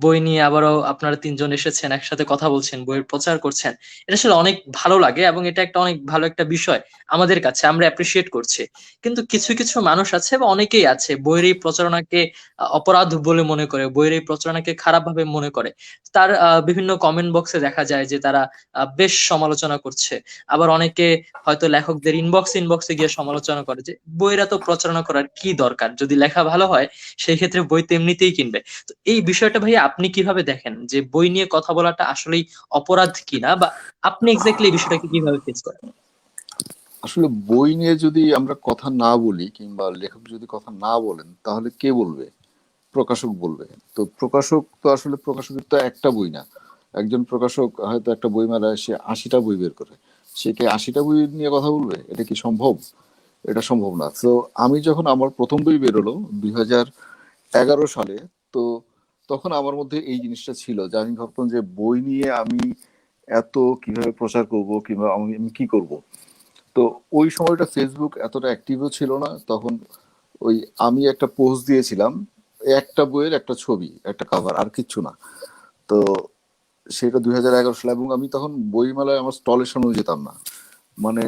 বই নিয়ে আবারও আপনারা 3জন এসেছেন, একসাথে কথা বলছেন, বইয়ের প্রচার করছেন। এটা আসলে অনেক ভালো লাগে এবং এটা একটা অনেক ভালো একটা বিষয় আমাদের কাছে, আমরা অ্যাপ্রিসিয়েট করছি। কিন্তু কিছু কিছু মানুষ আছে বা অনেকেই আছে বইয়ের এই প্রচারণাকে অপরাধ বলে মনে করে, বইয়ের এই প্রচারণাকে খারাপ ভাবে মনে করে। তার বিভিন্ন কমেন্ট বক্সে দেখা যায় যে তারা বেশ সমালোচনা করছে। আবার অনেকে হয়তো লেখকদের ইনবক্সে গিয়ে সমালোচনা করে যে বইয়ের এত প্রচারণা করার কি দরকার, যদি লেখা ভালো হয় সেই ক্ষেত্রে বই তো এমনিতেই কিনবে। তো এই বিষয়টা ভাই আপনি কিভাবে দেখেন, যে বই নিয়ে কথা বলাটা আসলেই অপরাধ কিনা, বা আপনি এক্স্যাক্টলি এই বিষয়টাকে কিভাবে ফেস করেন? আসলে বই নিয়ে যদি আমরা কথা না বলি কিংবা লেখক যদি কথা না বলেন তাহলে কে বলবে? প্রকাশক বলবে। তো প্রকাশক তো আসলে প্রকাশকের তো একটা বই না। একজন প্রকাশক হয়তো একটা বই মেলায় সে 80টা বই বের করে, সে কি 80টা বই নিয়ে কথা বলবে? এটা কি সম্ভব? এটা সম্ভব না। তো আমি যখন আমার প্রথম বই বেরোলো 2011 সালে, তো তখন আমার মধ্যে এই জিনিসটা ছিল যে আমি ভাবতাম যে বই নিয়ে আমি এত কিভাবে প্রচার করব কিংবা আমি কি করব। তো ওই সময়টা ফেসবুক এতটা অ্যাক্টিভও ছিল না তখন। ওই আমি একটা পোস্ট দিয়েছিলাম, একটা বইয়ের একটা ছবি, একটা কভার, আর কিচ্ছু না। তো সেটা 2011 সালে, এবং আমি তখন বইমেলায় আমার স্টলের সামনে যেতাম না। মানে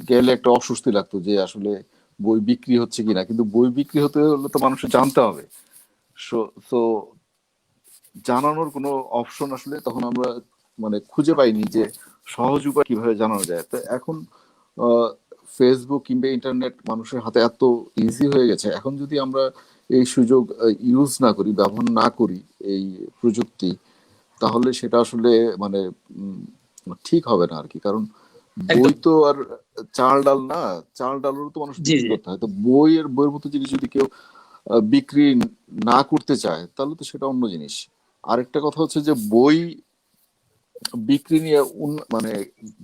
গেলে একটা অস্বস্তি লাগতো যে আসলে বই বিক্রি হচ্ছে কিনা, কিন্তু বই বিক্রি হতে হলে তো মানুষের জানতে হবে। তো জানানোর কোনো অপশন আসলে তখন আমরা মানে খুঁজে পাইনি যে সহজ উপায় কিভাবে জানানো যায়। তো এখন ফেসবুক কিংবা ইন্টারনেট মানুষের হাতে এত ইজি হয়ে গেছে, এখন যদি আমরা এই সুযোগ ইউজ না করি, ব্যবহার না করি এই প্রযুক্তি, তাহলে সেটা আসলে মানে ঠিক হবে না আর কি। কারণ বই একদম। তো আর চাল ডাল না, চাল ডালেরও তো মানুষ জি, বিক্রি জি। করতে হয়। তো বইয়ের মতো জিনিস যদি কেউ বিক্রি না করতে চায় তাহলে তো সেটা অন্য জিনিস। আরেকটা কথা হচ্ছে যে বই বিক্রি নিয়ে মানে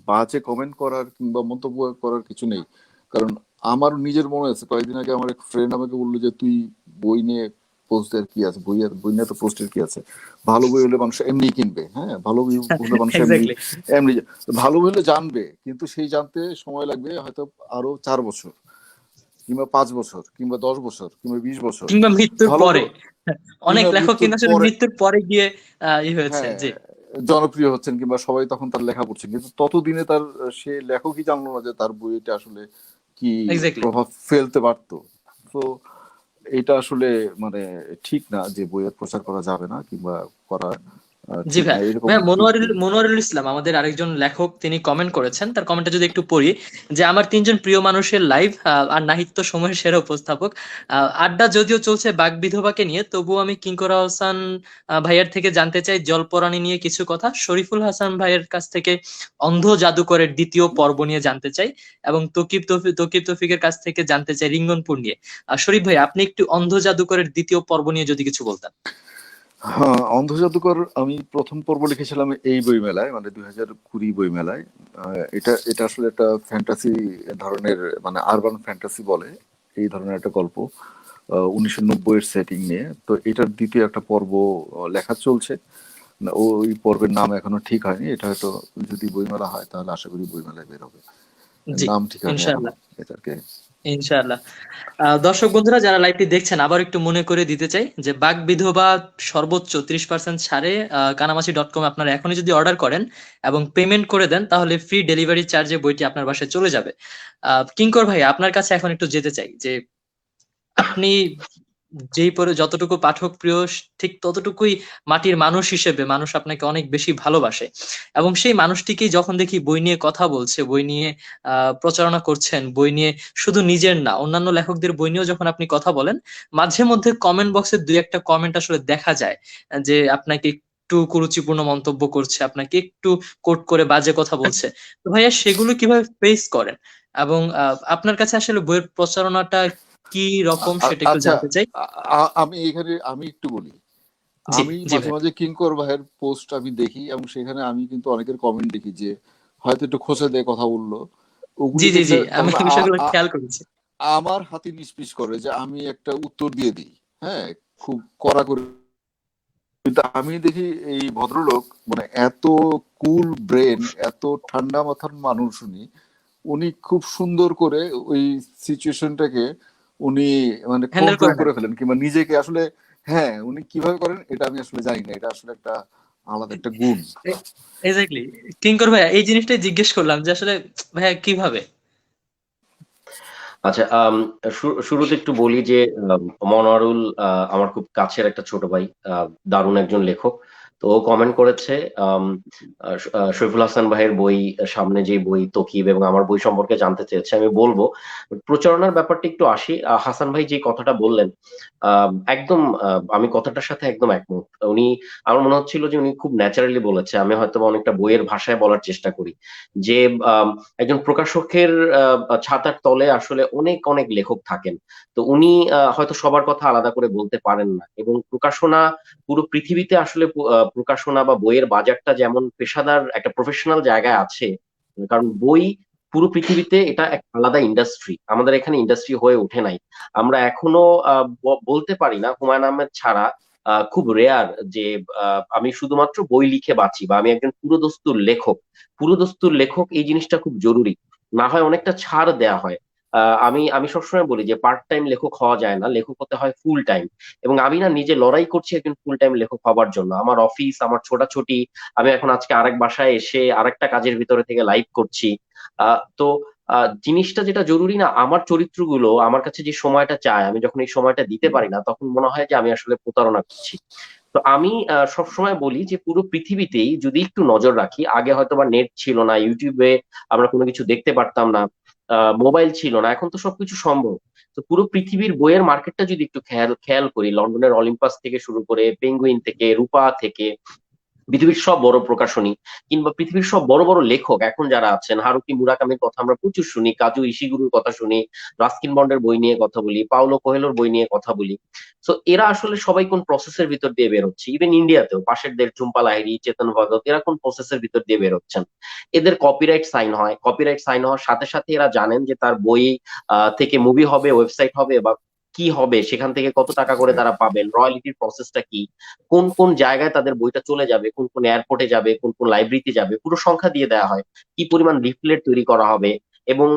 বাজে কমেন্ট করার কিংবা মন্তব্য করার কিছু নেই। কারণ আমার নিজের মনে আছে কয়েকদিন আগে আমার এক ফ্রেন্ড আমাকে বললো যে তুই বই নিয়ে পোস্টের কি আছে, বই নিয়ে তো পোস্টের কি আছে, ভালো বই হলে মানুষ এমনি কিনবে। হ্যাঁ, ভালো বই হলে মানুষ এমনি এক্স্যাক্টলি। এমনি ভালো বই হলে জানবে, কিন্তু সেই জানতে সময় লাগবে হয়তো আরো 4 বছর কিংবা 5 বছর কিংবা 10 বছর কিংবা 20 বছর। কিংবা মৃত্যুর ভালো পরে। অনেক উনার লেখক মৃত্যুর কিন্তু আসলে পরে, মৃত্যুর পরে গিয়ে হয়েছে, হ্যাঁ, জি। জনপ্রিয় হচ্ছেন, কিংবা সবাই তখন তার লেখা পড়ছেন, কিন্তু ততদিনে তার সে লেখকই জানলো না যে তার বইটা আসলে কি এক্স্যাক্টলি। প্রভাব ফেলতে পারতো। তো এটা আসলে মানে ঠিক না যে বইয়ের প্রচার করা যাবে না, কিংবা করা জি ঠিক না, ভাই। এরকম ভাইয়া কিছু। মনোয়ারুল ইসলাম আমাদের আরেকজন লেখক, তিনি কমেন্ট করেছেন, তার কমেন্টটা যদি একটু পড়ি, যে আমার তিনজন প্রিয় মানুষের লাইভ আর নাহিদ তো সময়ের সেরা উপস্থাপক, আড্ডা যদিও চলছে বাক বিধবাকে নিয়ে, তবুও আমি কিঙ্কর আহসান ভাইয়ের থেকে জানতে চাই জলপরাণী নিয়ে কিছু কথা, শরীফুল হাসান ভাইয়ের কাছ থেকে অন্ধ জাদুকরের দ্বিতীয় পর্ব নিয়ে জানতে চাই, এবং তকিব তৌফিকের কাছ থেকে জানতে চাই রিঙ্গনপুর নিয়ে। শরীফ ভাই, আপনি একটু অন্ধ জাদুকরের দ্বিতীয় পর্ব নিয়ে যদি কিছু বলতেন। হ্যাঁ, অন্ধ জাদুকর আমি প্রথম পর্ব লিখেছিলাম এই বইমেলায়, মানে 2020 বইমেলায়। এটা এটা আসলে একটা ফ্যান্টাসি ধরনের, মানে আরবান ফ্যান্টাসি বলে, এই ধরনের একটা গল্প, 1990-এর সেটিং নিয়ে। তো এটার দ্বিতীয় একটা পর্ব লেখা চলছে। না, ওই পর্বের নাম এখনো ঠিক হয়নি। এটা হয়তো যদি বইমেলা হয় তাহলে আশা করি বইমেলায় বের হবে। জি, নাম ঠিক হয়নি এখনো ইনশাআল্লাহ। এটাকে। ইনশাআল্লাহ। দর্শক বন্ধুরা যারা লাইভটি দেখছেন, আবার একটু মনে করে দিতে চাই যে বাক বিধবা সর্বোচ্চ 30% ছাড়ে কানামাছি.com আপনারা এখনই যদি অর্ডার করেন এবং পেমেন্ট করে দেন, তাহলে ফ্রি ডেলিভারি চার্জে বইটি আপনার বাসায় চলে যাবে। কিঙ্কর ভাই, আপনার কাছে এখন একটু যেতে চাই যে আপনি যেই পরে যতটুকু পাঠক প্রিয়, ঠিক ততটুকুই মাটির মানুষ হিসেবে মানুষ আপনাকে অনেক বেশি ভালোবাসে, এবং সেই মানুষটিকেই যখন দেখি বই নিয়ে কথা বলছে, বই নিয়ে প্রচারণা করছেন, বই নিয়ে শুধু নিজের না অন্যান্য লেখকদের বই নিয়েও যখন আপনি কথা বলেন, মাঝে মধ্যে কমেন্ট বক্সে দুই একটা কমেন্ট আসলে দেখা যায় যে আপনাকে একটু কুরুচিপূর্ণ মন্তব্য করছে, আপনাকে একটু কোট করে বাজে কথা বলছে। তো ভাইয়া, সেগুলো কিভাবে ফেস করেন, এবং আপনার কাছে আসলে বইয়ের প্রচারণাটা কি রকম সেটা একটু আচ্ছা, জানতে চাই। আমি এখানে আমি একটু বলি। জি, আমি জি মাঝে ভাই। মাঝে কিঙ্কর ভাইয়ের পোস্ট আমি দেখি, এবং সেখানে আমি কিন্তু অনেকের কমেন্ট দেখি যে হয়তো একটু খোঁচা দিয়ে কথা বললো। জি, ওগুলি জি, দেখলে জি, আমি তখন বিষয়গুলো খেয়াল করেছি। আমার হাতে নিষ্পিস করে যে আমি একটা উত্তর দিয়ে দিই। হ্যাঁ, খুব কড়া করে। কিন্তু আমি দেখি এই ভদ্রলোক, মানে এত কুল ব্রেন, এত ঠান্ডা মাথার মানুষ উনি, উনি খুব সুন্দর করে ওই সিচুয়েশনটাকে উনি মানে হ্যান্ডেল কন্ট্রোল করে নেন। করে ফেলেন, কিংবা নিজেকে আসলে, হ্যাঁ, উনি কিভাবে করেন এটা আমি আসলে জানি না। এটা আসলে একটা আলাদা একটা গুণ। এক্স্যাক্টলি। কিঙ্কর ভাইয়া, এই জিনিসটাই জিজ্ঞেস করলাম যে আসলে ভাইয়া কিভাবে। আচ্ছা, শুরুতে একটু বলি যে মনোয়ারুল আমার খুব কাছের একটা ছোট ভাই, দারুণ একজন লেখক। তো ও কমেন্ট করেছে শরীফুল হাসান ভাইয়ের বই, সামনে যে বই তকিব এবং আমার বই সম্পর্কে জানতে চেয়েছে। আমি বলবো প্রচারণার ব্যাপারটা একটু আসি। হাসান ভাই যে কথাটা বললেন, একদম আমি কথাটার সাথে একদম একমত। উনি, আমার মনে হচ্ছিল যে উনি খুব ন্যাচারালি বলেছে, আমি হয়তো বা অনেকটা বইয়ের ভাষায় বলার চেষ্টা করি যে একজন প্রকাশকের ছাতার তলে আসলে অনেক অনেক লেখক থাকেন। তো উনি হয়তো সবার কথা আলাদা করে বলতে পারেন না, এবং প্রকাশনা পুরো পৃথিবীতে আসলে প্রকাশনা বা বইয়ের বাজারটা যেমন পেশাদার একটা প্রফেশনাল জায়গায় আছে, কারণ বই পুরো পৃথিবীতে এটা এক আলাদা ইন্ডাস্ট্রি। আমাদের এখানে ইন্ডাস্ট্রি হয়ে ওঠে নাই। আমরা এখনো বলতে পারি না, হুমায়ুন আহমেদ ছাড়া খুব রেয়ার যে আমি শুধুমাত্র বই লিখে বাঁচি, বা আমি একজন পুরোদস্তুর লেখক। পুরোদস্তুর লেখক এই জিনিসটা খুব জরুরি। না হয় অনেকটা ছাড় দেয়া হয়। আমি আমি সবসময় বলি যে পার্ট টাইম লেখক হওয়া যায় না, লেখক হতে হয় ফুল টাইম। এবং আমি না নিজে লড়াই করছি একজন ফুল টাইম লেখক হবার জন্য। আমার অফিস, আমার ছোটাছুটি, আমি এখন আজকে আরেক বাসায় এসে আরেকটা কাজের ভিতরে থেকে লাইভ করছি। তো জিনিসটা যেটা জরুরি না, আমার চরিত্রগুলো আমার কাছে যে সময়টা চায়, আমি যখন এই সময়টা দিতে পারি না, তখন মনে হয় যে আমি আসলে প্রতারণা করছি। তো আমি সবসময় বলি যে পুরো পৃথিবীতেই যদি একটু নজর রাখি, আগে হয়তো বা নেট ছিল না, ইউটিউবে আমরা কোনো কিছু দেখতে পারতাম না, মোবাইল ছিল না, এখন তো সবকিছু সম্ভব। তো পুরো পৃথিবীর বইয়ের মার্কেটটা যদি একটু খেয়াল খেয়াল করি, লন্ডনের অলিম্পাস থেকে শুরু করে পেঙ্গুইন থেকে, রূপা থেকে, পৃথিবীর সব বড় প্রকাশনী, কিংবা পৃথিবীর সব বড় বড় লেখক এখন যারা আছেন, হারুকি মুরাকামির কথা আমরা প্রচুর শুনি, কাজু ইশিগুরুর কথা শুনি, রাস্কিন বন্ডের বই নিয়ে কথা বলি, পাওলো কোহেলোর বই নিয়ে কথা বলি। তো এরা আসলে সবাই কোন প্রসেসের ভিতর দিয়ে বের হচ্ছে, ইভেন ইন্ডিয়াতেও পাশের দের ঝুম্পা লাহিড়ী, চেতন ভগত, এরা কোন প্রসেসের ভিতর দিয়ে বের হচ্ছেন। এদের কপিরাইট সাইন হয়, কপিরাইট সাইন হওয়ার সাথে সাথে এরা জানেন যে তার বই থেকে মুভি হবে, ওয়েবসাইট হবে, বা কি হবে, সেখান থেকে কত টাকা করে তারা পাবেন, রয়্যালিটির প্রসেসটা কি, কোন কোন জায়গায় তাদের বইটা চলে যাবে, কোন কোন এয়ারপোর্টে যাবে, কোন কোন লাইব্রেরিতে যাবে, পুরো সংখ্যা দিয়ে দেওয়া হয়, কি পরিমাণ লিফলেট তৈরি করা হবে, এবং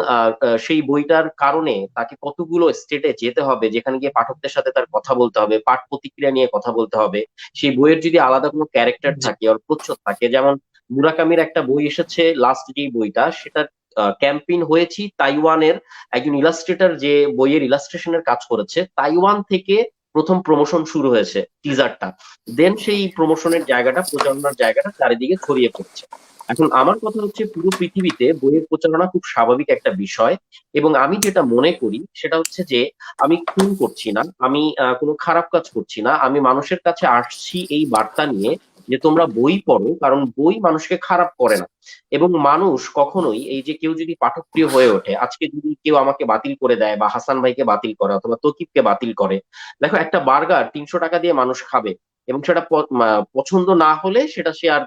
সেই বইটার কারণে তাকে কতগুলো স্টেটে যেতে হবে, যেখানে গিয়ে পাঠকদের সাথে তার কথা বলতে হবে, পাঠ প্রতিক্রিয়া নিয়ে কথা বলতে হবে। সেই বইয়ের যদি আলাদা কোনো ক্যারেক্টার জি। থাকে আর প্রচ্ছদ থাকে, যেমন মুরাকামির একটা বই এসেছে লাস্ট, যে বইটা সেটা ক্যাম্পেইন হয়েছি তাইওয়ানের একজন ইলাস্ট্রেটর, যে বইয়ের ইলাস্ট্রেশনের কাজ করেছে তাইওয়ান থেকে প্রথম প্রমোশন শুরু হয়েছে টিজারটা, দেন সেই প্রমোশনের জায়গাটা, প্রচারণার জায়গাটা চারিদিকে ছড়িয়ে পড়ছে। এখন আমার কথা হচ্ছে, পুরো পৃথিবীতে বইয়ের প্রচারণা খুব স্বাভাবিক একটা বিষয়, এবং আমি যেটা মনে করি সেটা হচ্ছে যে আমি খুন করছি না, আমি কোনো খারাপ কাজ করছি না, আমি মানুষের কাছে আসছি এই বার্তা নিয়ে যে তোমরা বই পড়ো, কারণ বই মানুষকে খারাপ করে না। এবং মানুষ কখনোই, এই যে কেউ যদি পাঠকপ্রিয় হয়ে ওঠে, আজকে যদি কেউ আমাকে বাতিল করে দেয় বা হাসান ভাইকে বাতিল করে অথবা তকিবকে বাতিল করে, দেখো একটা বার্গার 300 টাকা দিয়ে মানুষ খাবে, এবং সেটা পছন্দ না হলে সেটা সে আর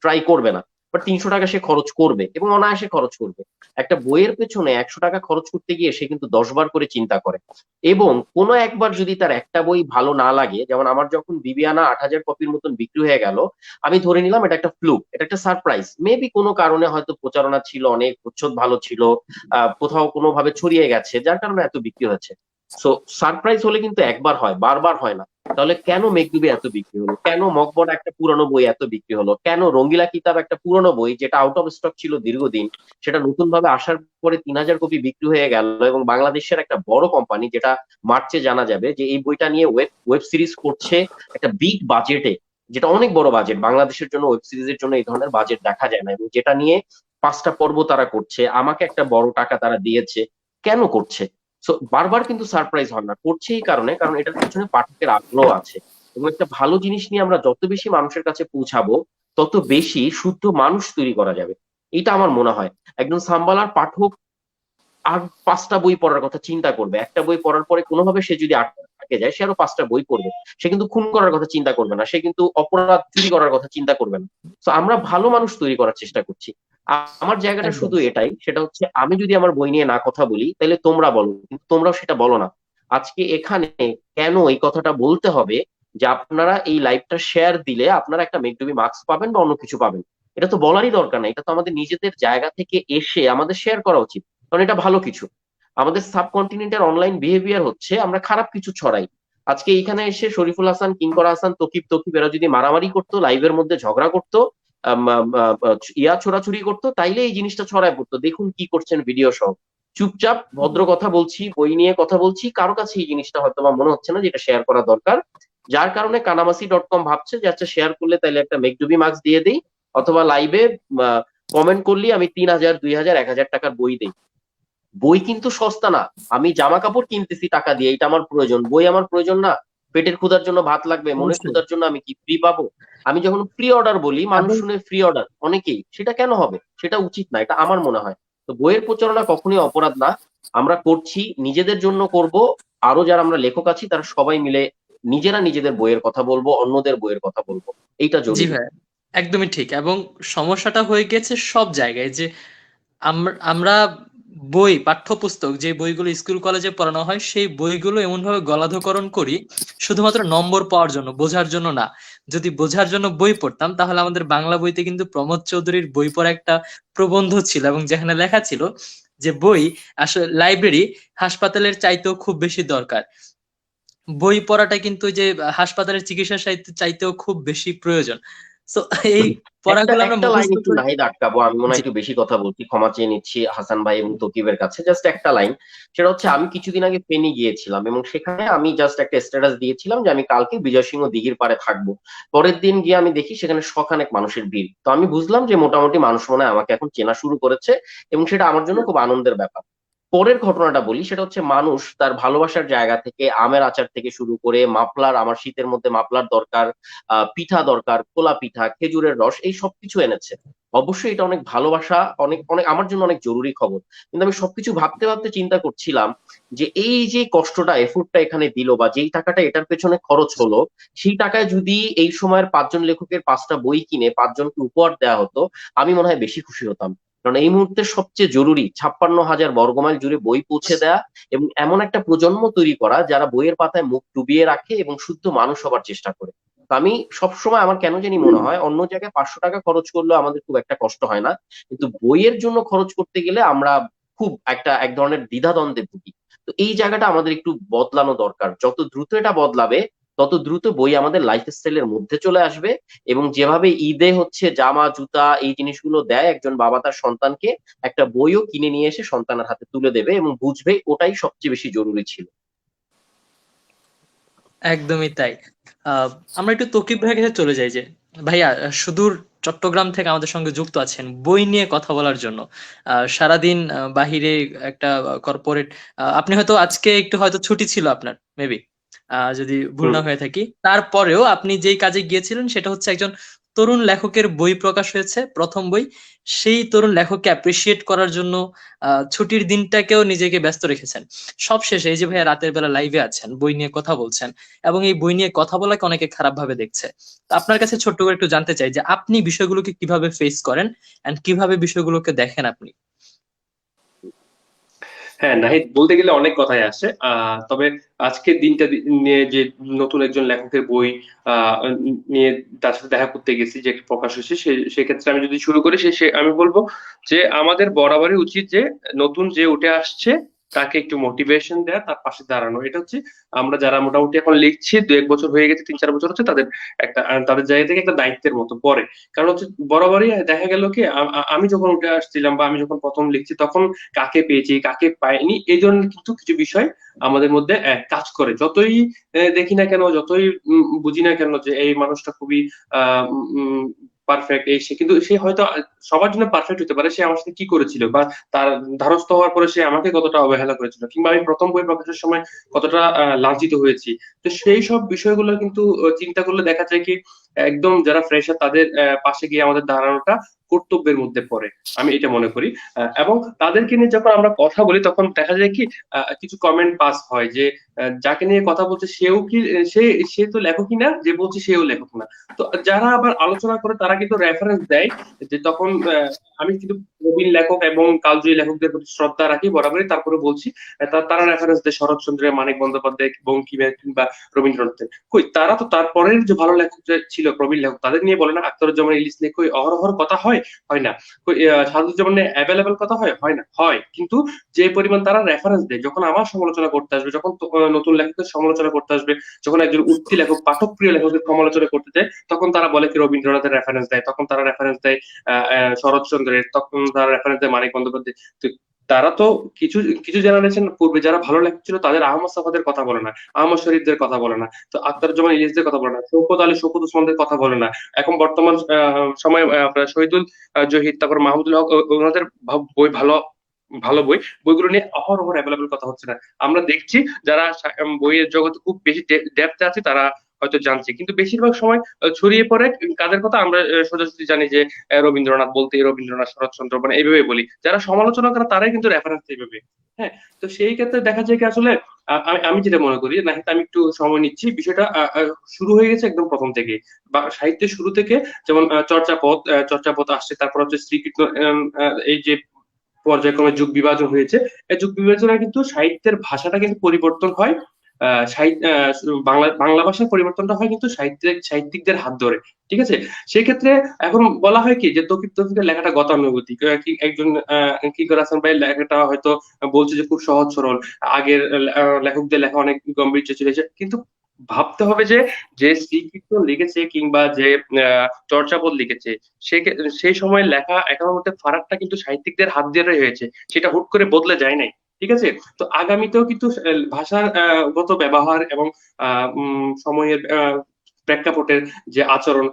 ট্রাই করবে না, বাট 300 টাকা সে খরচ করবে এবং অনায়াসে খরচ করবে। একটা বইয়ের পেছনে 100 টাকা খরচ করতে গিয়ে সে কিন্তু 10 বার করে চিন্তা করে। এবং কোনো একবার যদি তার একটা বই ভালো না লাগে, যেমন আমার যখন বিবিয়ানা 8,000 কপির মতন বিক্রি হয়ে গেল, আমি ধরে নিলাম এটা একটা ফ্লুক, এটা একটা সারপ্রাইজ, মেবি কোনো কারণে হয়তো প্রচারণা ছিল, অনেক প্রচ্ছদ ভালো ছিল, কোথাও কোনো ভাবে ছড়িয়ে গেছে যার কারণে এত বিক্রি হয়েছে। সো সারপ্রাইজ হলে কিন্তু একবার হয়, বারবার হয় না। তাহলে কেন মেঘদুবি এত বিক্রি হলো, কেন মকবরা একটা পুরনো বই এত বিক্রি হলো, কেন রঙ্গিলা কিতাব একটা পুরনো বই যেটা আউট অফ স্টক ছিল দীর্ঘদিন, সেটা নতুন ভাবে আসার পরে 3,000 কপি বিক্রি হয়ে গেল, এবং বাংলাদেশের একটা বড় কোম্পানি, যেটা মার্চে জানা যাবে, যে এই বইটা নিয়ে ওয়েব সিরিজ করছে একটা বিগ বাজেটে, যেটা অনেক বড় বাজেট, বাংলাদেশের জন্য ওয়েব সিরিজের জন্য এই ধরনের বাজেট দেখা যায় না, এবং যেটা নিয়ে 5টা পর্ব তারা করছে, আমাকে একটা বড় টাকা তারা দিয়েছে। কেন করছে? সো বারবার কিন্তু সারপ্রাইজ হয় না, করছে এই কারণে, কারণ এটার পিছনে পাঠকের আগ্রহ আছে। এবং একটা ভালো জিনিস নিয়ে আমরা যত বেশি মানুষের কাছে পৌঁছাবো, তত বেশি শুদ্ধ মানুষ তৈরি করা যাবে। এটা আমার মনে হয়। একজন সাম্বালার পাঠক আর 5টা বই পড়ার কথা চিন্তা করবে, একটা বই পড়ার পরে কোনোভাবে সে যদি আটকে যায়, সে আরো 5টা বই পড়বে। সে কিন্তু খুন করার কথা চিন্তা করবে না, সে কিন্তু অপরাধ চুরি করার কথা চিন্তা করবে না। তো আমরা ভালো মানুষ তৈরি করার চেষ্টা করছি। আমার জায়গাটা একদম। শুধু এটাই, সেটা হচ্ছে আমি যদি আমার বই নিয়ে না কথা বলি, তাহলে তোমরা বলো, কিন্তু তোমরাও সেটা বলো না। আজকে এখানে কেন এই কথাটা বলতে হবে যে আপনারা এই লাইভটা শেয়ার দিলে আপনারা একটা মেঘডুবি মার্কস পাবেন বা অন্য কিছু পাবেন? এটা তো বলারই দরকার নাই, এটা তো আমাদের নিজেদের জায়গা থেকে এসে আমাদের শেয়ার করা উচিত, কারণ এটা ভালো কিছু। আমাদের সাবকন্টিনেন্টের অনলাইন বিহেভিয়ার হচ্ছে আমরা খারাপ কিছু ছড়াই। আজকে এইখানে এসে শরীফুল হাসান, কিঙ্কর হাসান, তকিব তকিব এরা যদি মারামারি করতো, লাইভের মধ্যে ঝগড়া করতো, ইয়া ছোড়াছুড়ি করতো, তাইলে এই জিনিসটা ছড়ায় পড়তো, দেখুন কি করছেন ভিডিও সহ। চুপচাপ ভদ্র কথা বলছি, বই নিয়ে কথা বলছি, কারো কাছে এই জিনিসটা হয়তো বা মনে হচ্ছে না যেটা শেয়ার করা দরকার, যার কারণে কানামাসি.com ভাবছে যে আচ্ছা শেয়ার করলে তাইলে একটা মেঘডুবি মার্কস দিয়ে দিই, অথবা লাইভে কমেন্ট করলে আমি 3,000, 2,000, 1,000 টাকার বই দিই। বই কিন্তু সস্তা না। আমি জামা কাপড় কিনতেছি টাকা দিয়ে, এটা আমার প্রয়োজন, বই আমার প্রয়োজন না? পেটের ক্ষুধার জন্য ভাত লাগবে, মনের অবশ্যই। ক্ষুধার জন্য আমি কি ফ্রি পাবো? আমি যখন ফ্রি অর্ডার বলি, মানুষ এবং শুনে ফ্রি অর্ডার অনেকেই, সেটা কেন হবে? সেটা উচিত না, এটা আমার মনে হয়। তো বইয়ের প্রচারণা কখনোই অপরাধ না, আমরা করছি, নিজেদের জন্য করব। আরো যারা আমরা লেখক আছি তারা সবাই মিলে নিজেরা নিজেদের বইয়ের কথা বলবো, অন্যদের বইয়ের কথা বলবো, এইটা জি জরুরি। ভাই, একদমই ঠিক। এবং সমস্যাটা হয়ে গেছে সব জায়গায় যে আমরা বই, পাঠ্যপুস্তক, যে বইগুলো স্কুল কলেজে পড়ানো হয় সেই বইগুলো এমনভাবে গলাধঃকরণ করি শুধুমাত্র নম্বর পাওয়ার জন্য, বোঝার জন্য না। যদি বোঝার জন্য বই পড়তাম তাহলে আমাদের বাংলা বইতে কিন্তু প্রমোদ চৌধুরীর বই পড়া একটা প্রবন্ধ ছিল, এবং যেখানে লেখা ছিল যে বই আসলে লাইব্রেরি হাসপাতালের চাইতেও খুব বেশি দরকার। বই পড়াটা কিন্তু ওই যে হাসপাতালের চিকিৎসা চাইতেও খুব বেশি প্রয়োজন। সো এই একটা পড়াগুলো আমরা একটা লাইন মুখস্থ একটু করে। নাহিদ আটকাবো, আমি মনে হয় জি। একটু বেশি কথা বলছি, ক্ষমা চেয়ে নিচ্ছি হাসান ভাই এবং তকিবের কাছে। জাস্ট একটা লাইন, সেটা হচ্ছে আমি কিছুদিন আগে ফেনী গিয়েছিলাম, এবং সেখানে আমি জাস্ট একটা স্ট্যাটাস দিয়েছিলাম যে আমি কালকে বিজয় সিংহ দিঘির পাড়ে থাকবো। পরের দিন গিয়ে আমি দেখি সেখানে শখানেক মানুষের ভিড়, তো আমি বুঝলাম যে মোটামুটি মানুষ মনে হয় আমাকে এখন চেনা শুরু করেছে, এবং সেটা আমার জন্য খুব আনন্দের ব্যাপার। পরের ঘটনাটা বলি, সেটা হচ্ছে মানুষ তার ভালোবাসার জায়গা থেকে আমের আচার থেকে শুরু করে মাফলার, আমার শীতের মধ্যে মাফলার দরকার, পিঠা দরকার, খোলা পিঠা, খেজুরের রস, এই সবকিছু এনেছে। অবশ্যই এটা অনেক ভালোবাসা, অনেক অনেক আমার জন্য অনেক জরুরি খবর। কিন্তু আমি সবকিছু ভাবতে ভাবতে চিন্তা করছিলাম যে এই যে কষ্টটা, এফোর্টটা এখানে দিল, বা যেই টাকাটা এটার পেছনে খরচ হলো, সেই টাকায় যদি এই সময়ের 5জন লেখকের 5টা বই কিনে 5জনকে উপহার দেওয়া হতো, আমি মনে হয় বেশি খুশি হতাম। কারণ এই মুহূর্তে সবচেয়ে জরুরি 56,000 বর্গমাইল জুড়ে বই পৌঁছে দেয়া, এবং এমন একটা প্রজন্ম তৈরি করা যারা বইয়ের পাতায় মুখ ডুবিয়ে রাখে এবং শুদ্ধ মানুষ হবার চেষ্টা করে। তো আমি সবসময়, আমার কেন জানি মনে হয় অন্য জায়গায় 500 টাকা খরচ করলেও আমাদের খুব একটা কষ্ট হয় না, কিন্তু বইয়ের জন্য খরচ করতে গেলে আমরা খুব এক ধরনের দ্বিধাদ্বন্দ্বে ভুগি। তো এই জায়গাটা আমাদের একটু বদলানো দরকার। যত দ্রুত এটা বদলাবে তত দ্রুত বই আমাদের লাইফস্টাইলের মধ্যে চলে আসবে। এবং যেভাবে ঈদে হচ্ছে জামা জুতা এই জিনিসগুলো দেয় একজন বাবা তার সন্তানকে, একটা বইও কিনে নিয়ে এসে সন্তানের হাতে তুলে দেবে এবং বুঝবে ওটাই সবচেয়ে বেশি জরুরি ছিল। একদমই তাই। আহ, আমরা একটু তকিব ভাইয়ের কাছে চলে যাই যে ভাইয়া সুদূর চট্টগ্রাম থেকে আমাদের সঙ্গে যুক্ত আছেন বই নিয়ে কথা বলার জন্য। সারাদিন বাহিরে একটা কর্পোরেট, আপনি হয়তো আজকে একটু হয়তো ছুটি ছিল আপনার মেবি, যদি ভুল হুম। না হয়ে থাকি। তারপরেও আপনি যেই কাজে গিয়েছিলেন সেটা হচ্ছে একজন তরুণ লেখকের বই প্রকাশ হয়েছে, প্রথম বই। সেই তরুণ লেখককে অ্যাপ্রিসিয়েট করার জন্য ছুটির দিনটাকেও নিজেকে ব্যস্ত রেখেছেন। সবশেষে এই যে ভাইয়া রাতের বেলা লাইভে আছেন, বই নিয়ে কথা বলছেন, এবং এই বই নিয়ে কথা বলাকে অনেকে খারাপ ভাবে দেখছে। তো আপনার কাছে ছোট্ট করে একটু জানতে চাই যে আপনি বিষয়গুলোকে কিভাবে ফেস করেন এন্ড কিভাবে বিষয়গুলোকে দেখেন আপনি। হ্যাঁ নাহিদ, বলতে গেলে অনেক কথাই আসে, তবে আজকের দিনটা নিয়ে যে নতুন একজন লেখকের বই নিয়ে তার সাথে দেখা করতে গেছি যে প্রকাশ হয়েছে, সেক্ষেত্রে আমি যদি শুরু করি, আমি বলবো যে আমাদের বরাবরই উচিত যে নতুন যে উঠে আসছে তাকে একটু মোটিভেশন দেয়া, তার পাশে দাঁড়ানো। এটা হচ্ছে আমরা যারা মোটামুটি এখন লিখছি, 1 বছর হয়ে গেছে, 3-4 বছর হচ্ছে, তাদের তাদের জায়গা থেকে একটা দায়িত্বের মতো পড়ে। কারণ হচ্ছে বরাবরই দেখা গেল কি, আমি যখন উঠে আসছিলাম বা আমি যখন প্রথম লিখছি, তখন কাকে পেয়েছি কাকে পাইনি এই ধরনের কিন্তু কিছু বিষয় আমাদের মধ্যে কাজ করে। যতই দেখি না কেন, যতই বুঝি না কেন যে এই মানুষটা খুবই পারফেক্ট, এই সে, কিন্তু সে হয়তো সবার জন্য পারফেক্ট হতে পারে। সে আমার সাথে কি করেছিল, বা তার ধারস্থ হওয়ার পরে সে আমাকে কতটা অবহেলা করেছিল, কিংবা আমি প্রথম বই প্রকাশের সময় কতটা লাঞ্ছিত হয়েছি। তো সেই সব বিষয়গুলো কিন্তু চিন্তা করলে দেখা যায় কি, একদম যারা ফ্রেশার তাদের পাশে গিয়ে আমাদের দাঁড়ানোটা কর্তব্যের মধ্যে পড়ে, আমি এটা মনে করি। এবং তাদেরকে নিয়ে যখন আমরা কথা বলি, তখন দেখা যায় কি, কিছু কমেন্ট পাস হয় যে যাকে নিয়ে কথা বলছে সেও কি, সে সে তো লেখকই না, যে বলছে সেও লেখক না। তো যারা আবার আলোচনা করে তারা কিন্তু রেফারেন্স দেয়, যে তখন আমি কিন্তু প্রবীণ লেখক এবং কালজয়ী লেখকদের প্রতি শ্রদ্ধা রাখি বরাবরই, তারপরে বলছি তারা রেফারেন্স দেয় শরৎচন্দ্রের, মানিক বন্দ্যোপাধ্যায়, বঙ্কিমের, কিংবা রবীন্দ্রনাথের। কই তারা তো তারপরের যে ভালো লেখক যে ছিল, প্রবীণ লেখক, তাদের নিয়ে বলে না? আখতারুজ্জামান ইলিশ নিয়ে কই অহরহ কথা হয়? হয় না। কই সাদুজ্জামান অ্যাভেলেবেল কথা হয়? হয় না। হয়, কিন্তু যে পরিমাণ তারা রেফারেন্স দেয়, যখন আমার সমালোচনা করতে আসবে, যখন নতুন লেখকের সমালোচনা করতে আসবে, যখন একজন উঠতি লেখক পাঠক প্রিয় লেখকের সমালোচনা করতে যায়, তখন তারা বলে কি রবীন্দ্রনাথের রেফারেন্স দেয়, তখন তারা রেফারেন্স দেয় শরৎচন্দ্রের, তখন তারা রেফারেন্স দেয় মানিক বন্দ্যোপাধ্যায়। তো তারা তো কিছু কিছু জেনারেশন পূর্বে যারা ভালো লেখক ছিল, তাদের আহমদ সাফাদের কথা বলে না, আহমদ শরীফদের কথা বলে না, তো আখতারুজ্জামান ইলিশদের কথা বলে না, শৌকত আলী শৌকত ওসমানদের কথা বলে না। এখন বর্তমান সময়ে আপনার শহীদুল জহির, তারপর মাহমুদুল হক, ওনাদের বই ভালো, ভালো বই, বইগুলো নিয়ে অহরহ অ্যাভেলেবল কথা হচ্ছে না। আমরা দেখছি যারা বইয়ের জগতে খুব বেশি ডেপথে আছে, তারা হয়তো জানছে, কিন্তু বেশিরভাগ সময় ছড়িয়ে পড়ে কাদের কথা আমরা সোজাসুজি জানি যে রবীন্দ্রনাথ বলতে রবীন্দ্রনাথ, শরৎচন্দ্র, মানে এইভাবে বলি। যারা সমালোচনা করে তারাই কিন্তু রেফারেন্স এইভাবে। হ্যাঁ, তো সেই ক্ষেত্রে দেখা যায় কি আসলে, আমি যেটা মনে করি, না আমি একটু সময় নিচ্ছি, বিষয়টা শুরু হয়ে গেছে একদম প্রথম থেকে, বা সাহিত্যের শুরু থেকে। যেমন চর্যাপদ আসছে, তারপর হচ্ছে শ্রীকৃষ্ণ, এই যে পর্যায়ক্রমে যুগ বিভাজন হয়েছে, এই যুগ বিভাজনে কিন্তু সাহিত্যের ভাষাটা কিন্তু পরিবর্তন হয়। সাহিত্য, বাংলা ভাষার পরিবর্তনটা হয় কিন্তু সাহিত্যিকদের হাত ধরে। ঠিক আছে, সেক্ষেত্রে এখন বলা হয় কি যে তৌকির তৌফিকের লেখাটা গতানুগতিক, কি একজন কিশোর হাসান ভাইয়ের লেখাটা হয়তো বলছে যে খুব সহজ সরল, আগের লেখকদের লেখা অনেক গম্ভীর্য ছিল, কিন্তু ভাবতে হবে যে যে শ্রীকৃষ্ণ লিখেছে কিংবা যে চর্যাপদ লিখেছে, সেই সময় লেখা একার মধ্যে ফারাকটা কিন্তু সাহিত্যিকদের হাত দিয়ে হয়েছে, সেটা হুট করে বদলে যায় নাই। ঠিক আছে, তো আগামীতেও কিন্তু ভাষার গত ব্যবহার এবং সময়ের প্রেক্ষাপটের যে আচরণ,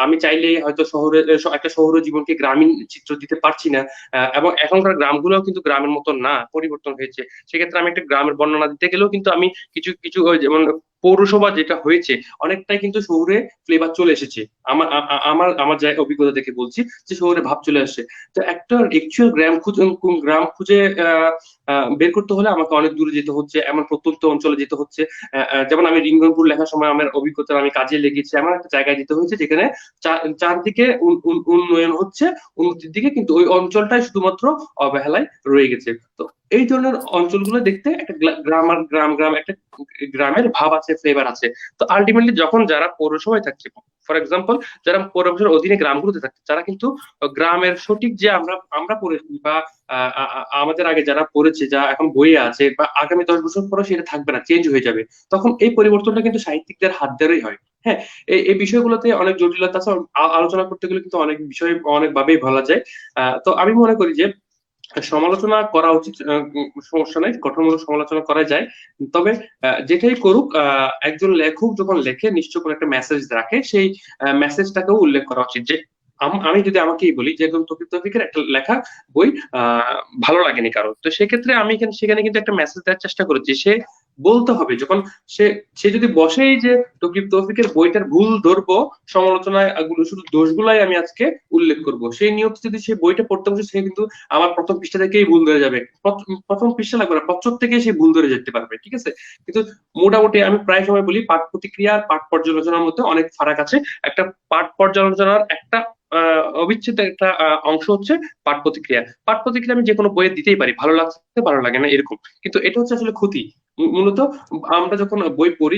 আমি চাইলেই হয়তো একটা শহর জীবনকে গ্রামীণ চিত্র দিতে পারছি না। এবং এখনকার গ্রামগুলোও কিন্তু গ্রামের মতো না, পরিবর্তন হয়েছে। সেক্ষেত্রে আমি একটা গ্রামের বর্ণনা দিতে গেলেও কিন্তু আমি কিছু কিছু ওই যেমন পৌরসভা যেটা হয়েছে, অনেকটাই কিন্তু শহুরে ফ্লেভার চলে এসেছে। আমার যা অভিজ্ঞতা থেকে বলছি, যে শহুরে ভাব চলে আসছে। তো একটা অ্যাকচুয়াল গ্রাম খুঁজে বের করতে হলে আমাকে অনেক দূরে যেতে হচ্ছে, এমন প্রত্যন্ত অঞ্চলে যেতে হচ্ছে। যেমন আমি রিঙ্গনপুর লেখার সময় আমার অভিজ্ঞতা, আমি কাজে লেগেছি, আমার একটা জায়গায় যেতে হয়েছে যেখানে চারদিকে উন্নয়ন হচ্ছে, উন্নতির দিকে, কিন্তু ওই অঞ্চলটাই শুধুমাত্র অবহেলায় রয়ে গেছে। তো এই ধরনের অঞ্চলগুলো দেখতে একটা গ্রাম একটা গ্রামের ভাব আছে, ফ্লেভার আছে। তো আলটিমেটলি যখন যারা পৌরসভায় থাকছে, ফর এক্সাম্পল যারা পৌরসভার অধীনে গ্রামগুলোতে থাকছে, যারা কিন্তু গ্রামের সঠিক যে আমরা আমরা পড়েছি বা আমাদের আগে যারা পড়েছে, যা এখন বইয়ে আছে, বা আগামী 10 বছর পরে সেটা থাকবে না, চেঞ্জ হয়ে যাবে, তখন এই পরিবর্তনটা কিন্তু সাহিত্যিকদের হাত ধরেই হয়। হ্যাঁ, এই বিষয়গুলোতে অনেক জটিলতা আছে, আলোচনা করতে গেলে কিন্তু অনেক বিষয় অনেক ভাবেই বলা যায়। তো আমি মনে করি যে সমালোচনা করা উচিত, সমস্যা নাই, গঠনমূলক সমালোচনা করা যায়। তবে যেটাই করুক, একজন লেখক যখন লেখে নিশ্চয় কোনো একটা মেসেজ রাখে, সেই মেসেজটাকেও উল্লেখ করা উচিত। যে আমি যদি আমাকেই বলি যে একদম তৌকির তৌফিকের একটা লেখা বই ভালো লাগেনি কারো, তো সেক্ষেত্রে আমি সেখানে কিন্তু একটা মেসেজ দেওয়ার চেষ্টা করেছি। সে বলতে হবে যখন সে সে যদি বসেই যে তৌকির তৌফিকের বইটার ভুল ধরবো, সমালোচনায় শুধু দোষগুলাই আমি আজকে উল্লেখ করব, সেই নিয়ত যদি সে বইটা পড়তে বসে, সে কিন্তু আমার প্রথম পৃষ্ঠা থেকেই ভুল ধরে যাবে। প্রথম পৃষ্ঠা লাগবে না, প্রচ্ছদ থেকে সে ভুল ধরে যেতে পারবে, ঠিক আছে? কিন্তু মোটামুটি আমি প্রায় সময় বলি পাঠ প্রতিক্রিয়া আর পাঠ পর্যালোচনার মধ্যে অনেক ফারাক আছে। একটা পাঠ পর্যালোচনার একটা অবিচ্ছেদ্য একটা অংশ হচ্ছে পাঠ প্রতিক্রিয়া। পাঠ প্রতিক্রিয়া আমি যে কোনো বইয়ে দিতেই পারি, ভালো লাগছে ভালো লাগে না এরকম, কিন্তু এটা হচ্ছে আসলে ক্ষতি। মূলত আমরা যখন বই পড়ি,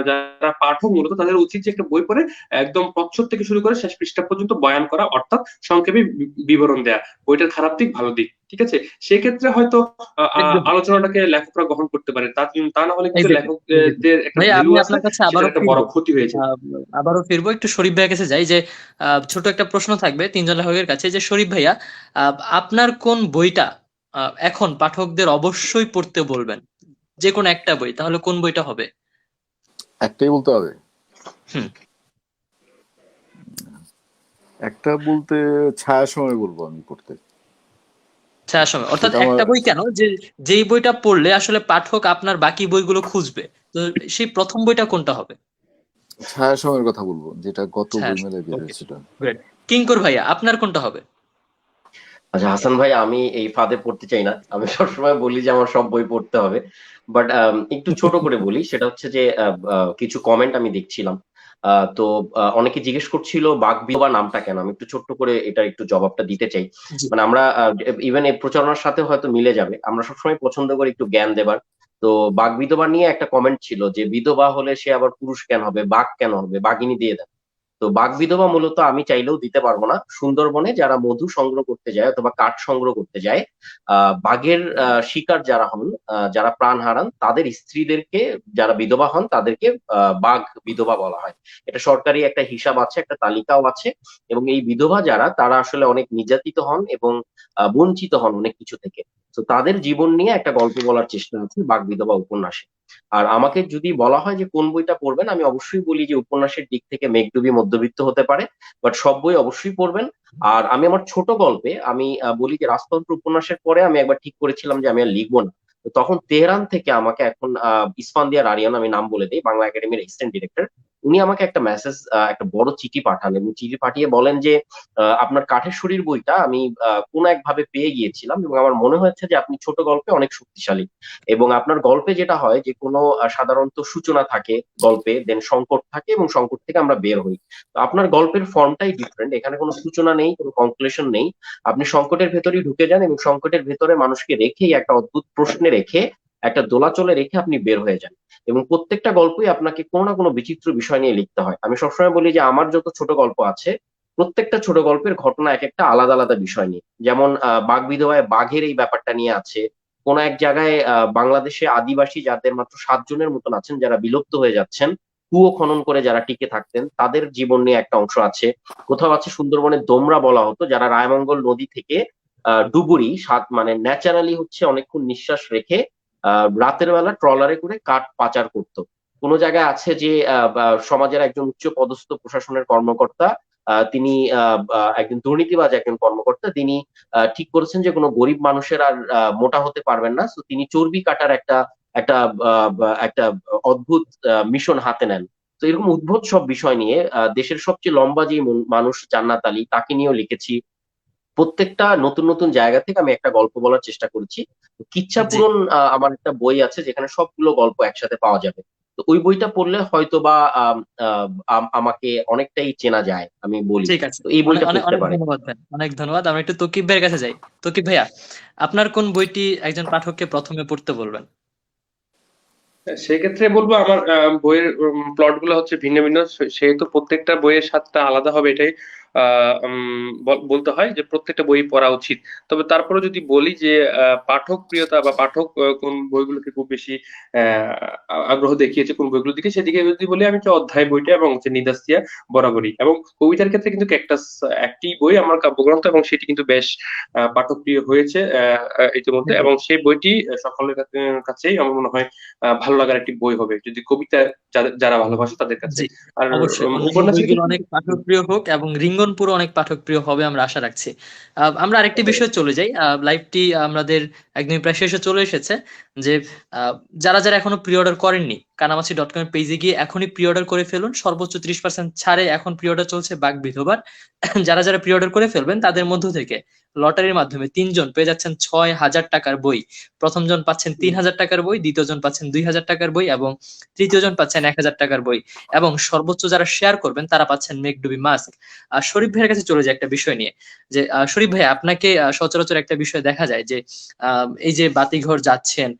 যারা পাঠক মূলত তাদের উচিত যে একটা বই পড়ে একদম প্রচ্ছদ থেকে শুরু করে শেষ পৃষ্ঠা পর্যন্ত বয়ান করা, অর্থাৎ সংক্ষেপে বিবরণ দেয়া, বইটার খারাপ দিক ভালো দিক, ঠিক আছে? সেক্ষেত্রে হয়তো একদম আলোচনাটাকে লেখকরা গ্রহণ করতে পারে, তা না হলে কিন্তু এক্স্যাক্টলি। লেখকদের একটা ভাইয়া ভ্যালু আমি আছে, আপনার কাছে সেটা একটা বড় ক্ষতি হয়ে যায়। আহ, আবারও ফিরবো একটু শরীফ ভাইয়ের কাছে যাই যে ছোট একটা প্রশ্ন থাকবে তিনজন লেখকের কাছে যে শরীফ ভাইয়া, আপনার কোন বইটা এখন পাঠকদের অবশ্যই পড়তে বলবেন? যে কোনো একটা বই, তাহলে কোন বইটা হবে? একটাই বলতে হবে? হুম। একটা বলতে ছায়া সময় বলবো আমি পড়তে। ছায়া সময়, অর্থাৎ সেটা আমার একটা বই কেন, যে যেই বইটা পড়লে আসলে পাঠক আপনার বাকি বইগুলো খুঁজবে, তো সেই প্রথম বইটা কোনটা হবে? ছায়া সময়ের কথা বলবো, যেটা গত ছায়া বইমেলায় বের ওকে, হয়েছিল। গ্রেট। কিঙ্কর ভাইয়া আপনার কোনটা হবে? আচ্ছা হাসান ভাই, আমি এই ফাঁদে পড়তে চাই না। আমি সবসময় বলি যে আমার সব বই পড়তে হবে, বাট একটু ছোট করে বলি। সেটা হচ্ছে যে কিছু কমেন্ট আমি দেখছিলাম। তো অনেকে জিজ্ঞেস করছিল বাকবিধবা নামটা কেন। আমি একটু ছোট্ট করে এটা একটু জবাবটা দিতে চাই। জি। মানে আমরা ইভেন এই প্রচারণার সাথে হয়তো মিলে যাবে, আমরা সবসময় পছন্দ করি একটু জ্ঞান দেবার। তো বাকবিধবা নিয়ে একটা কমেন্ট ছিল যে বিধবা হলে সে আবার পুরুষ কেন হবে, বাঘ কেন হবে, বাঘিনী দিয়ে দেন। তো বাঘ বিধবা মূলত আমি চাইলেও দিতে পারবো না। সুন্দরবনে যারা মধু সংগ্রহ করতে যায় অথবা কাঠ সংগ্রহ করতে যায়, বাঘের শিকার যারা হন, যারা প্রাণ হারান, তাদের স্ত্রীদেরকে, যারা বিধবা হন তাদেরকে বাঘ বিধবা বলা হয়। এটা সরকারি একটা হিসাব আছে, একটা তালিকাও আছে। এবং এই বিধবা যারা, তারা আসলে অনেক নির্যাতিত হন এবং বঞ্চিত হন অনেক কিছু থেকে। তো তাদের জীবন নিয়ে একটা গল্প বলার চেষ্টা আছে বাঘ বিধবা উপন্যাসে। আর আমাকে যদি বলা হয় যে কোন বইটা পড়বেন, আমি অবশ্যই বলি যে উপন্যাসের দিক থেকে মেঘডুবি মধ্যবিত্ত হতে পারে, বাট সব বই অবশ্যই পড়বেন। আর আমি আমার ছোট গল্পে আমি বলি যে রাজতন্ত্র উপন্যাসের পরে আমি একবার ঠিক করেছিলাম যে আমি আর লিখবো না। তো তখন তেহরান থেকে আমাকে এখন ইসফান্দিয়ার আরিয়ান, আমি নাম বলে দিই, বাংলা একাডেমির অ্যাসিস্ট্যান্ট ডিরেক্টর, উনি আমাকে একটা মেসেজ, একটা বড় চিঠি পাঠান এবং চিঠি পাঠিয়ে বলেন যে আপনার কাঠের শরীর বইটা আমি কোনো একভাবে পেয়ে গিয়েছিলাম এবং আমার মনে হয়েছে যে আপনি ছোট গল্পে অনেক শক্তিশালী। এবং আপনার গল্পে যেটা হয় যে কোনো সাধারণত সূচনা থাকে গল্পে, দেন সংকট থাকে এবং সংকট থেকে আমরা বের হই। তো আপনার গল্পের ফর্মটাই ডিফারেন্ট, এখানে কোনো সূচনা নেই, কোনো কনক্লুশন নেই। আপনি সংকটের ভেতরেই ঢুকে যান এবং সংকটের ভেতরে মানুষকে রেখেই, একটা অদ্ভুত প্রশ্নে রেখে, একটা দোলাচলে রেখে আপনি বের হয়ে যান। এবং প্রত্যেকটা গল্পই আপনাকে কোনো না কোনো বিচিত্র বিষয় নিয়ে লিখতে হয়। আমি সবসময় বলি যে আমার যত ছোট গল্প আছে, প্রত্যেকটা ছোট গল্পের ঘটনা এক একটা আলাদা আলাদা বিষয় নিয়ে। যেমন বাঘ বিধবায় বাঘের এই ব্যাপারটা নিয়ে আছে। কোন এক জায়গায় বাংলাদেশে আদিবাসী যাদের মাত্র 7 জনের মতন আছেন, যারা বিলুপ্ত হয়ে যাচ্ছেন, কুয়ো খনন করে যারা টিকে থাকতেন, তাদের জীবন নিয়ে একটা অংশ আছে। কোথাও আছে সুন্দরবনের দোমরা বলা হতো, যারা রায়মঙ্গল নদী থেকে ডুবুরি সাত, মানে ন্যাচারালি হচ্ছে অনেকক্ষণ নিঃশ্বাস রেখে রাতের বেলা ট্রলারে করে কাঠ পাচার করতো। কোন জায়গায় আছে যে সমাজের একজন উচ্চ পদস্থ প্রশাসনের কর্মকর্তা, তিনি একজন দুর্নীতিবাজ, একজন কর্মকর্তা, তিনি ঠিক করেছেন যে কোনো গরিব মানুষের আর মোটা হতে পারবেন না, তো তিনি চর্বি কাটার একটা একটা একটা অদ্ভুত মিশন হাতে নেন। তো এরকম উদ্ভট সব বিষয় নিয়ে দেশের সবচেয়ে লম্বা যে মানুষ জান্নাত আলী, তাকে নিয়েও লিখেছি। প্রত্যেকটা নতুন নতুন জায়গা থেকে আমি একটা গল্প বলার চেষ্টা করেছি। কিচ্ছা জি। পূরণ আমার একটা বই আছে যেখানে সবগুলো গল্প একসাথে পাওয়া যাবে। তো ওই বইটা পড়লে হয়তো বা আমাকে অনেকটাই চেনা যায়, আমি বলি। ঠিক আছে, তো এই অনেক বইটা অনেক পড়তে অনেক পারে। ধন্যবাদ ভাই, অনেক ধন্যবাদ। আমরা একটু তকিব ভাইয়ের কাছে যাই। তকিব ভাইয়া, আপনার কোন বইটি একজন পাঠককে প্রথমে পড়তে বলবেন? সেক্ষেত্রে বলবো আমার বইয়ের প্লট গুলো হচ্ছে ভিন্ন ভিন্ন, সেহেতু প্রত্যেকটা বইয়ের স্বাদটা আলাদা হবে, এটাই বলতে হয় যে প্রত্যেকটা বই পড়া উচিত। তবে তারপরে যদি বলি যে পাঠক প্রিয়তা বা পাঠক কোন বইগুলোকে খুব বেশি আগ্রহ দেখিয়েছে কোন বইগুলোর দিকে, সেদিকে যদি বলি আমি হচ্ছে অধ্যায় বইটা এবং হচ্ছে নিদাসিয়া বরাবরই। এবং কবিতার ক্ষেত্রে কিন্তু ক্যাকটাস একটি বই আমার কাব্যগ্রন্থ, এবং সেটি কিন্তু বেশ পাঠক প্রিয় হয়েছে ইতিমধ্যে, জি, এবং সেই বইটি সকলের কাছেই আমার মনে হয় ভালো লাগার একটি বই হবে যদি কবিতা যারা ভালোবাসে তাদের কাছে। জি, আর অবশ্যই অন্যান্য উপন্যাসের বইগুলো ক্ষেত্রে অনেক পাঠকপ্রিয় হোক এবং রিঙ্গনপুরও অনেক পাঠকপ্রিয় হবে আমরা আশা রাখছি। আমরা আরেকটি বিষয়ে চলে যাই। লাইভটি আমাদের একদমই প্রায় শেষে চলে এসেছে। যে আহ, যারা যারা এখনো প্রি অর্ডার করেননি, কানামাছি.com এর পেজে গিয়ে এখনই প্রি অর্ডার করে ফেলুন। সর্বোচ্চ 30% ছাড়ে এখন প্রি অর্ডার চলছে বাক বিধবার। যারা যারা প্রি অর্ডার করে ফেলবেন তাদের মধ্য থেকে লটারির মাধ্যমে 3 জন পেয়ে যাচ্ছেন 6,000 টাকার বই। প্রথম জন পাচ্ছেন 3,000 টাকার বই, দ্বিতীয় জন পাচ্ছেন 2,000 টাকার বই, এবং তৃতীয় জন পাচ্ছেন 1,000 টাকার বই। এবং সর্বোচ্চ যারা শেয়ার করবেন তারা পাচ্ছেন মেকডুবি মাস্ক। শরীফ ভাইয়ের কাছে চলে যায় একটা বিষয় নিয়ে। যে শরীফ ভাই, আপনাকে সচরাচর একটা বিষয় দেখা যায় যে এই যে বাতিঘর যাচ্ছেন,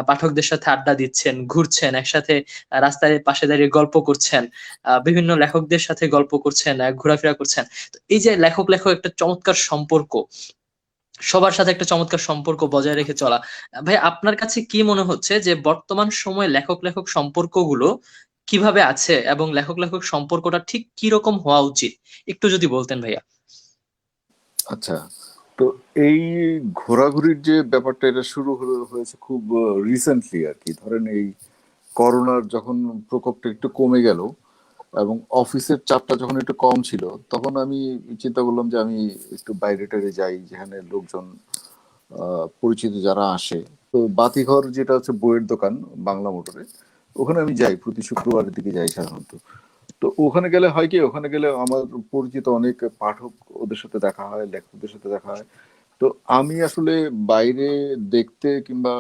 পাঠকদের সাথে আড্ডা দিচ্ছেন, ঘুরছেন একসাথে, রাস্তায় পাশে দাঁড়িয়ে গল্প করছেন, বিভিন্ন লেখকদের সাথে গল্প করছেন, ঘোরাফেরা করছেন। তো এই যে লেখক লেখক একটা চমৎকার সম্পর্ক, সবার সাথে একটা চমৎকার সম্পর্ক বজায় রেখে চলা, ভাই আপনার কাছে কি মনে হচ্ছে যে বর্তমান সময়ে লেখক লেখক সম্পর্কগুলো কিভাবে আছে এবং লেখক লেখক সম্পর্কটা ঠিক কি রকম হওয়া উচিত, একটু যদি বলতেন ভাইয়া। আচ্ছা, তো এই ঘোরাঘুরির যে ব্যাপারটা, এটা শুরু হয়েছে খুব রিসেন্টলি আর কি। ধরেন এই করোনার যখন প্রকোপটা একটু কমে গেল এবং অফিসের চাপটা যখন একটু কম ছিল, তখন আমি চিন্তা করলাম যে আমি একটু বাইরে টাইরে যাই, যেখানে লোকজন পরিচিত যারা আসে। তো বাতিঘর যেটা হচ্ছে বইয়ের দোকান, বাংলা মোটরে, ওখানে আমি যাই, প্রতি শুক্রবারের দিকে যাই সাধারণত। তো ওখানে গেলে হয় কি, ওখানে গেলে আমার পরিচিত অনেক পাঠক, ওদের সাথে দেখা হয়, লেখকদের সাথে দেখা হয়। তো আমি আসলে বাইরে দেখতে কিংবা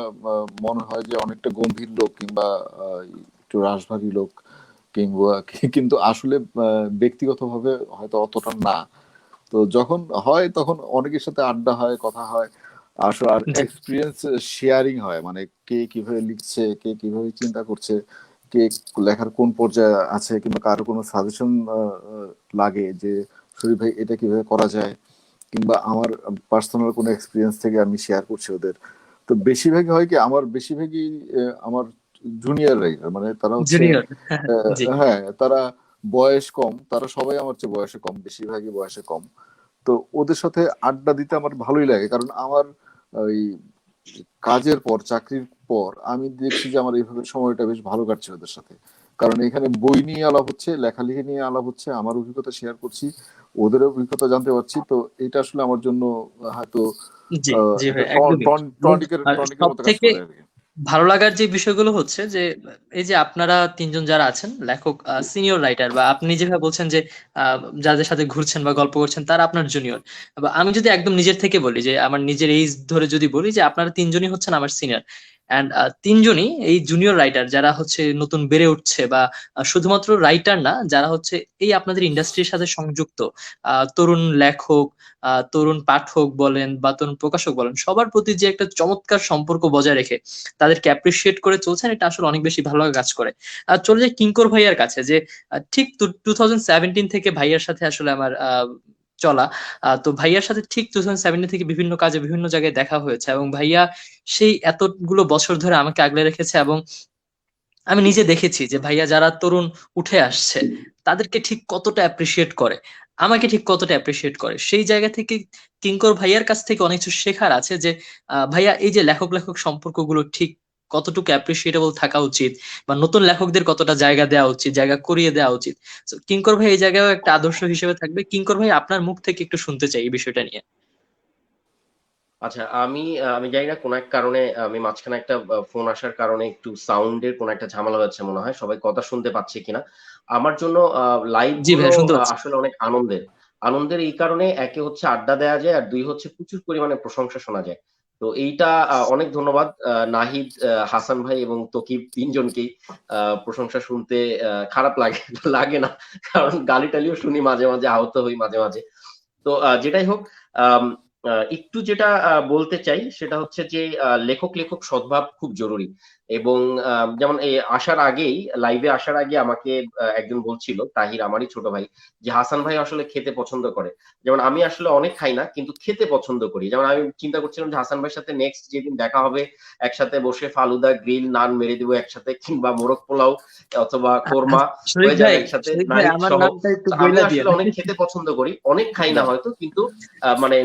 মনে হয় যে অনেকটা গম্ভীর লোক কিংবা একটু রাশভারী লোক, কিংবা কিন্তু আসলে ব্যক্তিগতভাবে হয়তো অতটা না। তো যখন হয় তখন অনেকের সাথে আড্ডা হয়, কথা হয়, আসলে আর জি, এক্সপিরিয়েন্স শেয়ারিং হয়। মানে কে কিভাবে লিখছে, কে কিভাবে চিন্তা করছে, কে লেখার কোন পর্যায়ে আছে, কিংবা কারো কোনো সাজেশন লাগে যে শরীফ ভাই এটা কিভাবে করা যায়, কিংবা আমার পার্সোনাল কোনো এক্সপিরিয়েন্স থেকে আমি শেয়ার করছি ওদের। তো বেশিরভাগই হয় কি, আমার বেশিরভাগই আমার জুনিয়র রাইটার, মানে তারা হচ্ছে জুনিয়র। জি, হ্যাঁ, তারা বয়স কম, তারা সবাই আমার চেয়ে বয়সে কম, বেশিরভাগই বয়সে কম। তো ওদের সাথে আড্ডা দিতে আমার ভালোই লাগে, কারণ আমার ওই কাজের পর, চাকরির পর আমি দেখছি যে আমার এইভাবে সময়টা বেশ ভালো কাটছে ওদের সাথে। কারণ এখানে বই নিয়ে আলাপ হচ্ছে, লেখালেখি নিয়ে আলাপ হচ্ছে, আমার অভিজ্ঞতা শেয়ার করছি, ওদের অভিজ্ঞতা জানতে পারছি। তো এটা আসলে আমার জন্য হয়তো জি, জি একটা ভাই, একদমই। এবং টনিকের টনিকের সব মতো কাজ থেকে করে আর কি। ভালো লাগার যে বিষয়গুলো হচ্ছে যে এই যে আপনারা 3 জন যারা আছেন লেখক, সিনিয়র রাইটার, বা আপনি যেভাবে বলছেন যে আহ, যাদের সাথে ঘুরছেন বা গল্প করছেন তারা আপনার জুনিয়র, বা আমি যদি একদম নিজের থেকে বলি যে আমার নিজের এইজ ধরে যদি বলি যে আপনারা 3 জনই হচ্ছেন আমার সিনিয়র। অ্যান্ড 3 জনই এই জুনিয়র রাইটার যারা হচ্ছে নতুন বেড়ে উঠছে, বা শুধুমাত্র রাইটার না, যারা হচ্ছে এই আপনাদের ইন্ডাস্ট্রির সাথে সংযুক্ত তরুণ লেখক, তরুণ পাঠক বলেন বা তরুণ প্রকাশক বলেন, সবার প্রতি যে একটা চমৎকার সম্পর্ক বজায় রেখে তাদেরকে অ্যাপ্রিসিয়েট করে চলছেন, এটা আসলে অনেক বেশি ভালো লাগা কাজ করে। আর চলে যায় কিঙ্কর ভাইয়ার কাছে, যে ঠিক 2017 থেকে ভাইয়ার সাথে আসলে আমার চলা। তো ভাইয়ার সাথে ঠিক 2017 থেকে বিভিন্ন কাজে বিভিন্ন জায়গায় দেখা হয়েছে, এবং ভাইয়া সেই এতগুলো বছর ধরে আমাকে আগলে রেখেছে। এবং আমি নিজে দেখেছি যে ভাইয়া যারা তরুণ উঠে আসছে তাদেরকে ঠিক কতটা অ্যাপ্রিসিয়েট করে, আমাকে ঠিক কতটা অ্যাপ্রিসিয়েট করে। সেই জায়গা থেকে কিঙ্কর ভাইয়ার কাছ থেকে অনেক কিছু শেখার আছে। যে ভাইয়া এই যে লেখক লেখক সম্পর্কগুলো ঠিক কতটুকু অ্যাপ্রিসিয়েটেবল থাকা উচিত, বা নতুন লেখকদের কতটা জায়গা দেওয়া উচিত, জায়গা করিয়ে দেওয়া উচিত। So, কিঙ্কর ভাই এই জায়গায় একটা আদর্শ হিসেবে থাকবে। কিঙ্কর ভাই, আপনার মুখ থেকে একটু শুনতে চাই এই বিষয়টা নিয়ে। আচ্ছা, আমি জানি না কোন এক কারণে আমি মাঝখানে একটা ফোন আসার কারণে একটু সাউন্ডের কোন একটা ঝামেলা হচ্ছে মনে হয়। সবাই কথা শুনতে পাচ্ছে কিনা। আমার জন্য লাইভ জি গুলো ভাইয়া, শুনতে পাচ্ছি। আসলে অনেক আনন্দের। আনন্দের এই কারণে, একে হচ্ছে আড্ডা দেওয়া যায়, আর দুই হচ্ছে প্রচুর পরিমাণে প্রশংসা শোনা যায়। তো এইটা অনেক ধন্যবাদ নাহিদ, হাসান ভাই এবং তকিব তিনজনকেই। প্রশংসা শুনতে খারাপ লাগে লাগে না, কারণ গালি টালিও শুনি মাঝে মাঝে, আহত হই মাঝে মাঝে। তো যেটাই হোক, আম, একটু যেটা বলতে চাই সেটা হচ্ছে যে লেখক লেখক সদ্ভাব খুব জরুরি। এবং যেমন এই আসার আগেই, লাইভে আসার আগে আমাকে একজন বলছিল, তাহির, আমারই ছোট ভাই, যে হাসান ভাই আসলে খেতে পছন্দ করে। যেমন আমি আসলে অনেক খাই না, কিন্তু খেতে পছন্দ করি। যেমন আমি চিন্তা করছিলাম যে হাসান ভাইয়ের সাথে নেক্সট যেদিন দেখা হবে, একসাথে বসে ফালুদা, গ্রিল, নান মেরে দিব একসাথে, কিংবা মোরগ পোলাও অথবা কোরমা শরীফ হয়ে যাবে ভাই, একসাথে, শরীফ ভাই নাহিদ আমার সহ। নামটা একটু তো আমি বইলা আসলে দিয়েন। অনেক খেতে পছন্দ করি, অনেক খাই না না, হয়তো, কিন্তু মানে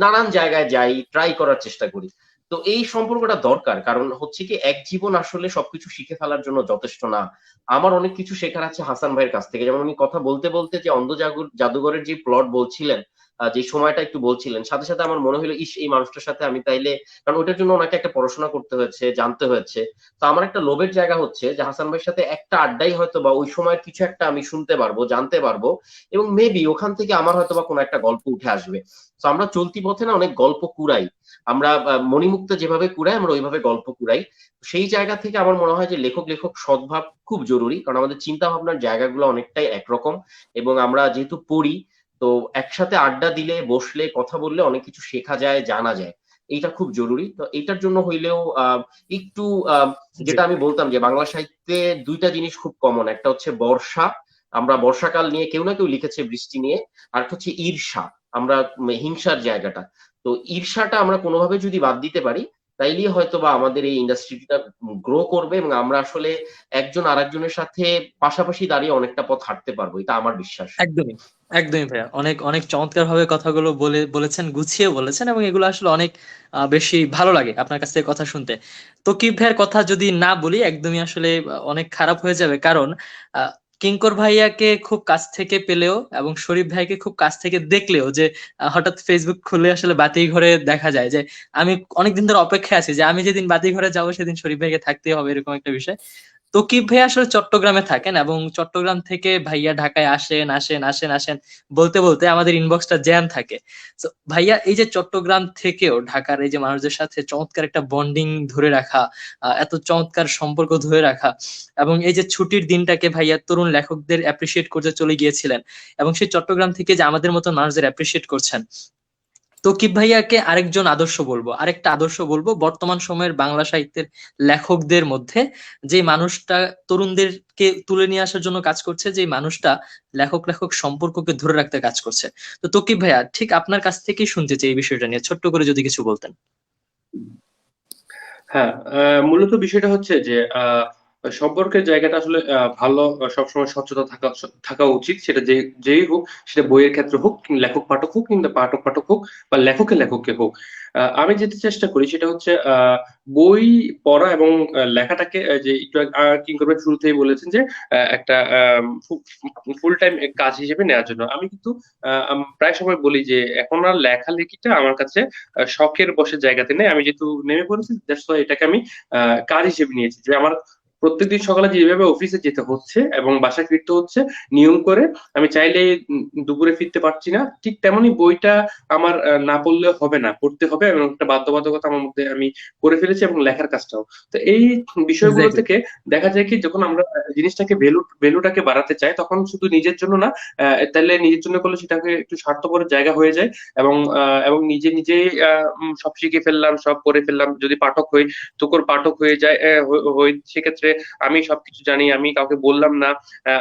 নানান জায়গায় যাই, ট্রাই করার চেষ্টা করি। তো এই সম্পর্কটা দরকার, কারণ হচ্ছে কি এক জীবন আসলে সবকিছু শিখে ফেলার জন্য যথেষ্ট না। আমার অনেক কিছু শেখার আছে হাসান ভাইয়ের কাছ থেকে। যেমন উনি কথা বলতে বলতে যে অন্ধ জাদুঘরের যে প্লট বলছিলেন, যে সময়টা একটু বলছিলেন, সাথে সাথে আমার মনে হলো, ইস, এই মানুষটার সাথে আমি তাইলে, কারণ ওইটার জন্য ওনাকে একটা পড়াশোনা করতে হয়েছে, জানতে হয়েছে। তো আমার একটা লোভের জায়গা হচ্ছে যে হাসান ভাইয়ের সাথে একটা আড্ডাই হয়তো বা ওই সময়ের কিছু একটা আমি শুনতে পারবো, জানতে পারবো, এবং মেবি ওখান থেকে আমার হয়তো বা কোনো একটা গল্প উঠে আসবে। তো আমরা চলতি পথে না অনেক গল্প কুড়াই, আমরা মণিমুক্তা যেভাবে কুড়াই, আমরা ওইভাবে গল্প কুড়াই। সেই জায়গা থেকে আমার মনে হয় যে লেখক লেখক সদ্ভাব খুব জরুরি, কারণ আমাদের চিন্তা ভাবনার জায়গাগুলো অনেকটাই একরকম। এবং আমরা যেহেতু পড়ি, তো একসাথে আড্ডা দিলে, বসলে, কথা বললে অনেক কিছু শেখা যায়, জানা যায়। এইটা খুব জরুরি। তো এইটার জন্য হইলেও একটু জি, যেটা আমি বলতাম যে বাংলা সাহিত্যে দুইটা জিনিস খুব কমন, একটা হচ্ছে বর্ষা, আমরা বর্ষাকাল নিয়ে কেউ না কেউ লিখেছে, বৃষ্টি নিয়ে। আর একটা হচ্ছে ঈর্ষা, আমরা হিংসার জায়গাটা। তো ঈর্ষাটা আমরা কোনোভাবে যদি বাদ দিতে পারি, তাইলেই হয়তো বা আমাদের এই ইন্ডাস্ট্রিটা গ্রো করবে, এবং আমরা আসলে একজন আরেকজনের সাথে পাশাপাশি দাঁড়িয়ে অনেকটা পথ হাঁটতে পারবো, এটা আমার বিশ্বাস। একদমই, একদমই ভাইয়া, অনেক অনেক চমৎকার ভাবে কথাগুলো বলেছেন, গুছিয়ে বলেছেন, এবং এগুলো আসলে অনেক বেশি ভালো লাগে আপনার কাছ থেকে কথা শুনতে। তকিব ভাইয়ের কথা যদি না বলি একদমই আসলে অনেক খারাপ হয়ে যাবে, কারণ আহ, কিঙ্কর ভাইয়াকে খুব কাছ থেকে পেলেও এবং শরীফ ভাইকে খুব কাছ থেকে দেখলেও যে হঠাৎ ফেসবুক খুলে আসলে বাতি ঘরে দেখা যায় যে আমি অনেকদিন ধরে অপেক্ষায় আছি যে আমি যেদিন বাতি ঘরে যাবো সেদিন শরীফ ভাইকে থাকতেই হবে, এরকম একটা বিষয়। তকিব ভাই আসলে চট্টগ্রামে থাকেন, এবং চট্টগ্রাম থেকে ভাইয়া ঢাকায় আসেন আসেন আসেন আসেন বলতে বলতে আমাদের ইনবক্সটা জ্যাম থাকে। তো ভাইয়া এই যে চট্টগ্রাম থেকেও ঢাকার এই যে মানুষদের সাথে চমৎকার একটা বন্ডিং ধরে রাখা, এত চমৎকার সম্পর্ক ধরে রাখা, এবং এই যে ছুটির দিনটাকে ভাইয়া তরুণ লেখকদের অ্যাপ্রিসিয়েট করতে চলে গিয়েছিলেন, এবং সেই চট্টগ্রাম থেকে যে আমাদের মতো মানুষদের অ্যাপ্রিসিয়েট করছেন। তকিব ভাইয়াকে আরেকটা আদর্শ বলবো বর্তমান সময়ের বাংলা সাহিত্যের লেখকদের মধ্যে, যে মানুষটা তরুণদেরকে তুলে নিয়ে আসার জন্য কাজ করছে, যে মানুষটা লেখক লেখক সম্পর্ককে ধরে রাখতে কাজ করছে। তো তকিব ভাইয়া, ঠিক আপনার কাছ থেকেই শুনতে চাই এই বিষয়টা নিয়ে, ছোট্ট করে যদি কিছু বলতেন। হ্যাঁ, মূলত বিষয়টা হচ্ছে যে সম্পর্কের জায়গাটা আসলে ভালো, সবসময় স্বচ্ছতা থাকা থাকা উচিত। সেটা যেই হোক, সেটা বইয়ের ক্ষেত্রে হোক, লেখক পাঠক হোক, কিংবা পাঠক পাঠক হোক, বা লেখকের লেখককে হোক। আমি যেটা চেষ্টা করি সেটা হচ্ছে বই পড়া এবং লেখাটাকে, যে একটু কিংকর ভাই শুরুতেই বলেছেন যে একটা ফুল টাইম কাজ হিসেবে নেওয়ার জন্য। আমি কিন্তু আমি প্রায় সময় বলি যে এখন আর লেখালেখিটা আমার কাছে শখের বসে জায়গাতে নেই। আমি যেহেতু নেমে পড়েছি, দ্যাটস ওয়াই এটাকে আমি কাজ হিসেবে নিয়েছি, যে আমার প্রত্যেকদিন সকালে যেভাবে অফিসে যেতে হচ্ছে এবং বাসায় ফিরতে হচ্ছে নিয়ম করে, আমি চাইলে দুপুরে ফিরতে পারছি না, ঠিক তেমনি বইটা আমার না পড়লে হবে না, পড়তে হবে, এবং একটা বাধ্যবাধকতা আমার মধ্যে আমি করে ফেলেছি, এবং লেখার কাজটাও। তো এই বিষয়গুলো এক্স্যাক্টলি। থেকে দেখা যায় কি, যখন আমরা জিনিসটাকে ভ্যালুটাকে বাড়াতে চাই, তখন শুধু নিজের জন্য না, তাহলে নিজের জন্য করলে সেটাকে একটু স্বার্থপরের জায়গা হয়ে যায়। এবং নিজে নিজেই সব শিখে ফেললাম, সব পড়ে ফেললাম। যদি পাঠক হই, তোকর পাঠক হয়ে যায়, সেক্ষেত্রে আমি সবকিছু জানি, আমি কাউকে বললাম না,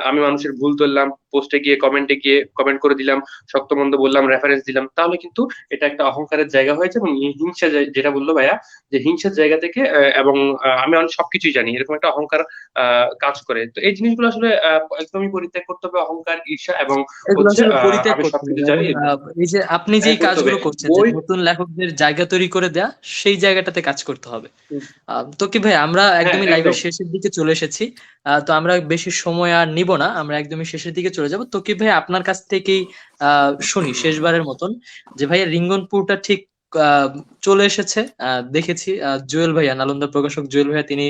আমি মানুষের ভুল ধরলাম, পোস্টে গিয়ে, কমেন্টে গিয়ে কমেন্ট করে দিলাম, শক্ত মন্দ বললাম, রেফারেন্স দিলাম, তাহলে কিন্তু এটা একটা অহংকারের জায়গা হয়েছে। এবং এই হিংসা, যেটা বললো ভাইয়া, যে হিংসার জায়গা থেকে এবং আমি অনেক সবকিছুই জানি, এরকম একটা অহংকার কাজ করে। তো এই জিনিসগুলো আসলে একদমই পরিত্যাগ করতে হবে, অহংকার, ঈর্ষা, এবং এগুলো হচ্ছে আসলে পরিত্যাগ আমি করতে সবকিছু হবে, জানি। এবং এই যে আপনি হ্যাঁ, যেই করতে হবে কাজগুলো করছেন যে বই। নতুন লেখকদের জায়গা তৈরি করে দেয়া, সেই জায়গাটাতে কাজ করতে হবে। তো কি ভাই, আমরা হ্যাঁ, একদমই একদম। লাইভের শেষের দিকে চলে এসেছি। তো আমরা বেশি সময় আর নিব না, আমরা একদমই শেষের দিকে চলে যাব। তো কি ভাই, আপনার কাছ থেকেই শুনি শেষবারের মতন, যে ভাই রিঙ্গনপুরটা ঠিক আহ, চলে এসেছে, দেখেছি জুয়েল ভাইয়া, নালন্দা প্রকাশক জুয়েল ভাইয়া, তিনি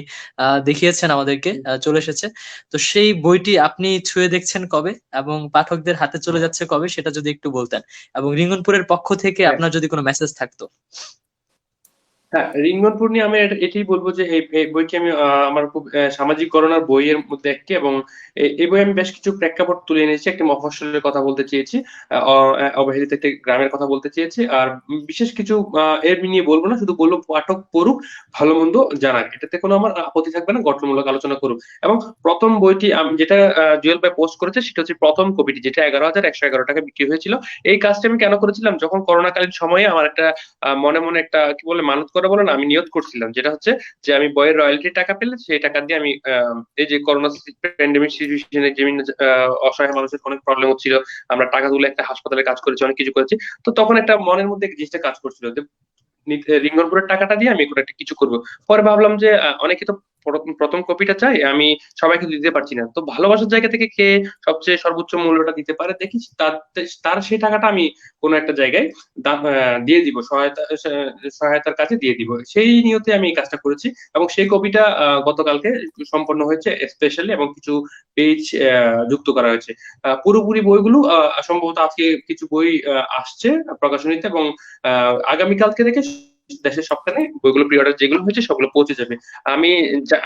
দেখিয়েছেন আমাদেরকে, চলে এসেছে। তো সেই বইটি আপনি ছুঁয়ে দেখছেন কবে, এবং পাঠকদের হাতে চলে যাচ্ছে কবে, সেটা যদি একটু বলতেন, এবং রিঙ্গনপুরের পক্ষ থেকে হ্যাঁ, আপনার যদি কোনো মেসেজ থাকতো। হ্যাঁ, রিঙ্গনপুর নিয়ে আমি এটাই বলবো যে এই বইটি আমি আমার খুব সামাজিক করোনার বইয়ের মধ্যে একটি, এবং এই বই আমি বেশ কিছু প্রেক্ষাপট তুলে এনেছি। একটি মফস্বলের কথা বলতে চেয়েছি, অবহেলিত একটি গ্রামের কথা বলতে চেয়েছি, আর বিশেষ কিছু এর নিয়ে বলবো না, শুধু বলবো পাঠক পড়ুক, ভালো মন্দ জানাক, এটাতে কোনো আমার আপত্তি থাকবে না, গঠনমূলক আলোচনা করুক। এবং প্রথম বইটি যেটা জুয়েল ভাই পোস্ট করেছে সেটা হচ্ছে প্রথম কপিটি, যেটা 11,111 টাকা বিক্রি হয়েছিল। এই কাজটা আমি কেন করেছিলাম, যখন করোনাকালীন সময়ে আমার একটা মনে মনে একটা কি বলে মানত করা বলে না, আমি নিয়ত করছিলাম, যেটা হচ্ছে যে আমি বইয়ের রয়্যালটির টাকা পেলে সেই টাকা দিয়ে আমি এই যে করোনা প্যান্ডেমিক সিচুয়েশনে যেমন অসহায় মানুষের অনেক প্রবলেম হচ্ছিল, আমরা টাকা তুলে একটা হাসপাতালে কাজ করেছি, অনেক কিছু করেছি। তো তখন একটা মনের মধ্যে জিনিসটা কাজ করছিল যে রিঙ্গনপুরের টাকাটা দিয়ে আমি কোনো একটা কিছু করব। পরে ভাবলাম যে অনেকে তো প্রথম কপিটা চাই, আমি সবাইকে দিতে পারছি না, তো ভালোবাসার জায়গা থেকে কে সবচেয়ে সর্বোচ্চ মূল্যটা দিতে পারে দেখি, তার তার সেই টাকাটা আমি কোনো একটা জায়গায় দিয়ে দিব, সহায়তার কাছে দিয়ে দিব, সেই নিয়তে আমি এই কাজটা করেছি। এবং সেই কপিটা গতকালকে সম্পন্ন হয়েছে স্পেশালি, এবং কিছু পেজ যুক্ত করা হয়েছে। পুরোপুরি বইগুলো সম্ভবত আজকে কিছু বই আসছে প্রকাশনীতে, এবং আগামীকালকে থেকে দেশের সবখানে বইগুলো প্রি অর্ডার যেগুলো হয়েছে সবগুলো পৌঁছে যাবে। আমি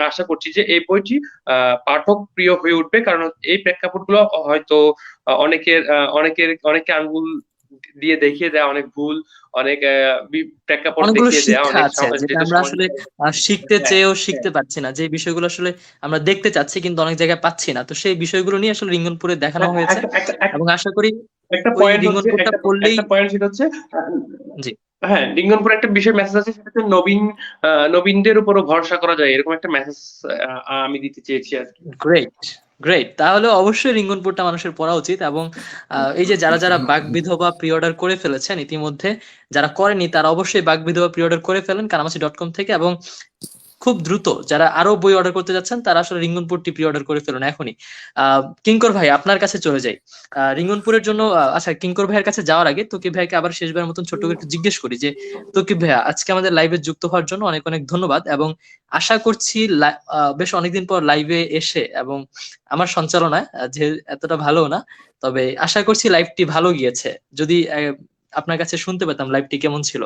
আশা করছি যে এই বইটি পাঠক প্রিয় হয়ে উঠবে, কারণ এই প্রেক্ষাপটগুলো হয়তো অনেকে আঙ্গুল দিয়ে দেখিয়ে দেয় অনেক ভুল, অনেক প্রেক্ষাপট অনেকগুলো দেখিয়ে দেয় শিক্ষা অনেক আছে যেটা যেটা আমরা সমাজ। আসলে শিখতে হ্যাঁ, চেয়েও হ্যাঁ, শিখতে পারছি না, যে বিষয়গুলো আসলে আমরা দেখতে চাচ্ছি কিন্তু অনেক জায়গায় পাচ্ছি না, তো সেই বিষয়গুলো নিয়ে আসলে রিঙ্গনপুরে দেখানো হ্যাঁ, হয়েছে। একটা একটা এবং আশা করি একটা ওই পয়েন্ট হচ্ছে, রিঙ্গনপুরটা পড়লেই। একটা পয়েন্ট সেটা হচ্ছে জি। হ্যাঁ, লিঙ্গনপুরে একটা বিষয় মেসেজ আছে, সেটা হচ্ছে নবীনদের উপরও ভরসা করা যায়, এরকম একটা মেসেজ আমি দিতে চেয়েছি আর কি। গ্রেট, গ্রেট, তাহলে অবশ্যই রিঙ্গনপুরটা মানুষের পড়া উচিত। এবং এই যে যারা যারা বাগবিধবা প্রি অর্ডার করে ফেলেছেন ইতিমধ্যে, যারা করেনি তারা অবশ্যই বাগবিধবা প্রি অর্ডার করে ফেলেন কানামাছি.com থেকে। এবং খুব দ্রুত যারা আরো বই অর্ডার করতে যাচ্ছেন তারা আসলে রিঙ্গনপুরটি প্রি অর্ডার করে ফেলুন এখনই। কিঙ্কর ভাই আপনার কাছে চলে যাই। রিঙ্গনপুরের জন্য আচ্ছা, কিঙ্কর ভাইয়ের কাছে যাওয়ার আগে তকিব ভাইকে আবার শেষবার মতন ছোট্ট করে একটু জিজ্ঞেস করি যে, তকিব ভাইয়া আজকে আমাদের লাইভে যুক্ত হওয়ার জন্য অনেক অনেক ধন্যবাদ। এবং আশা করছি বেশ অনেকদিন পর লাইভে এসে এবং আমার সঞ্চালনায়, যে এতটা ভালো না, তবে আশা করছি লাইভটি ভালো গিয়েছে। যদি আপনার কাছে শুনতে পেতাম লাইভটি কেমন ছিল,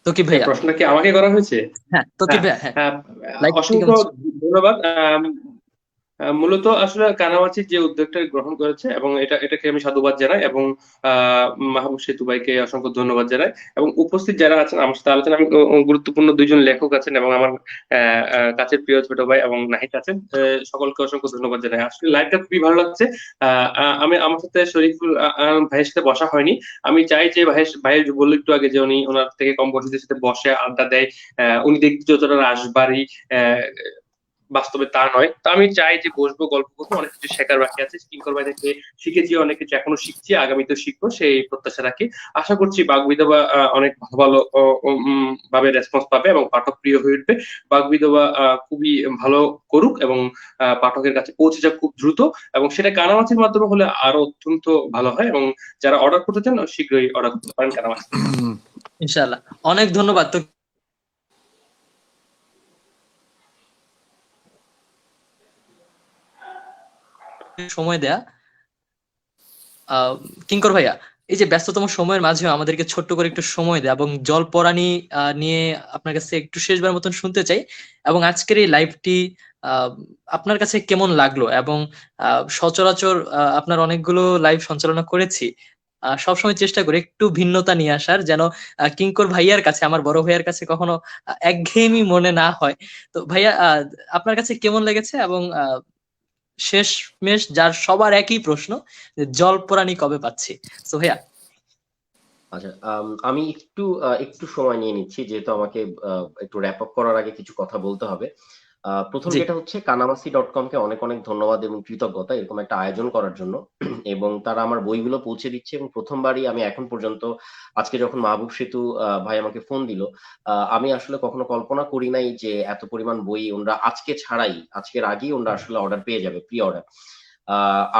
তকিব ভাইয়া। প্রশ্নটা কি আমাকে করা হয়েছে? হ্যাঁ তকিব হ্যাঁ, ভাইয়া, হ্যাঁ, হ্যাঁ, লাইভটি অসংখ্য কেমন ছিল? ধন্যবাদ। মূলত আসলে কানামাছি যে উদ্যোগটা গ্রহণ করেছে, এবং এটাকে আমি সাধুবাদ জানাই, এবং মাহবুব সেতু ভাইকে অসংখ্য ধন্যবাদ জানাই, এবং উপস্থিত যারা আছেন আমার সাথে আলোচনা, আমি গুরুত্বপূর্ণ দুইজন লেখক আছেন, এবং আমার কাছের প্রিয় ছোট ভাই এবং নাহিদ আছেন, সকলকে অসংখ্য ধন্যবাদ জানাই। আসলে লাইভটা খুবই ভালো লাগছে। আমি আমার সাথে শরীফুল ভাইয়ের সাথে বসা হয়নি। আমি চাই যে ভাইয়ের বললো একটু আগে যে উনি ওনার থেকে কম বয়সীদের সাথে বসে আড্ডা দেয়, উনি দেখতে যতটা রাশবাড়ি, বাস্তবে তা নয়। তো আমি চাই যে বসবো, গল্প করবো, অনেক কিছু শেখার বাকি আছে, কিঙ্কর ভাই থেকে শিখেছি অনেক কিছু, এখনো শিখছি, আগামীতে শিখবো সেই প্রত্যাশা রাখি। আশা করছি বাগবিধবা অনেক ভালো ভালো ভাবে রেসপন্স পাবে এবং পাঠক প্রিয় হয়ে উঠবে। বাগবিধবা খুবই ভালো করুক, এবং পাঠকের কাছে পৌঁছে যাক খুব দ্রুত, এবং সেটা কানামাছির মাধ্যমে হলে আরো অত্যন্ত ভালো হয়। এবং যারা অর্ডার করতে চান শীঘ্রই অর্ডার করতে পারেন কানামাছি। ইনশাআল্লাহ, অনেক ধন্যবাদ তো সময় দেয়া। আহ কিঙ্কর ভাইয়া, এই যে ব্যস্ততম সময়ের মাঝেও আমাদেরকে ছোট্ট করে একটু সময় দেয় এবং জলপরানি নিয়ে আপনার কাছে একটু শেষবার মতন শুনতে চাই। এবং আজকের এই লাইভটি আহ আপনার কাছে কেমন লাগলো? এবং সচরাচর আপনার অনেকগুলো লাইভ সঞ্চালনা করেছি, সবসময় চেষ্টা করি একটু ভিন্নতা নিয়ে আসার, যেন কিঙ্কর ভাইয়ার কাছে, আমার বড় ভাইয়ার কাছে কখনো একঘেয়েমি মনে না হয়। তো ভাইয়া, আপনার কাছে কেমন লেগেছে? এবং শেষমেশ যার সবার একই প্রশ্ন, যে জলপরানি কবে পাচ্ছি? সো ভাইয়া। আচ্ছা, আমি একটু সময় নিয়ে নিচ্ছি, যেহেতু আমাকে একটু র্যাপ আপ করার আগে কিছু কথা বলতে হবে। প্রথম জি। যেটা হচ্ছে, কানামাসি.com কে অনেক অনেক ধন্যবাদ এবং কৃতজ্ঞতা এরকম একটা আয়োজন করার জন্য। এবং তারা আমার বইগুলো পৌঁছে দিচ্ছে, এবং প্রথমবারই আমি এখন পর্যন্ত, আজকে যখন মাহবুব সেতু ভাই আমাকে ফোন দিল, আমি আসলে কখনো কল্পনা করি নাই যে এত পরিমাণ বই ওনরা আজকে ছাড়াই, আজকের আগেই ওনরা আসলে অর্ডার পেয়ে যাবে, প্রি অর্ডার।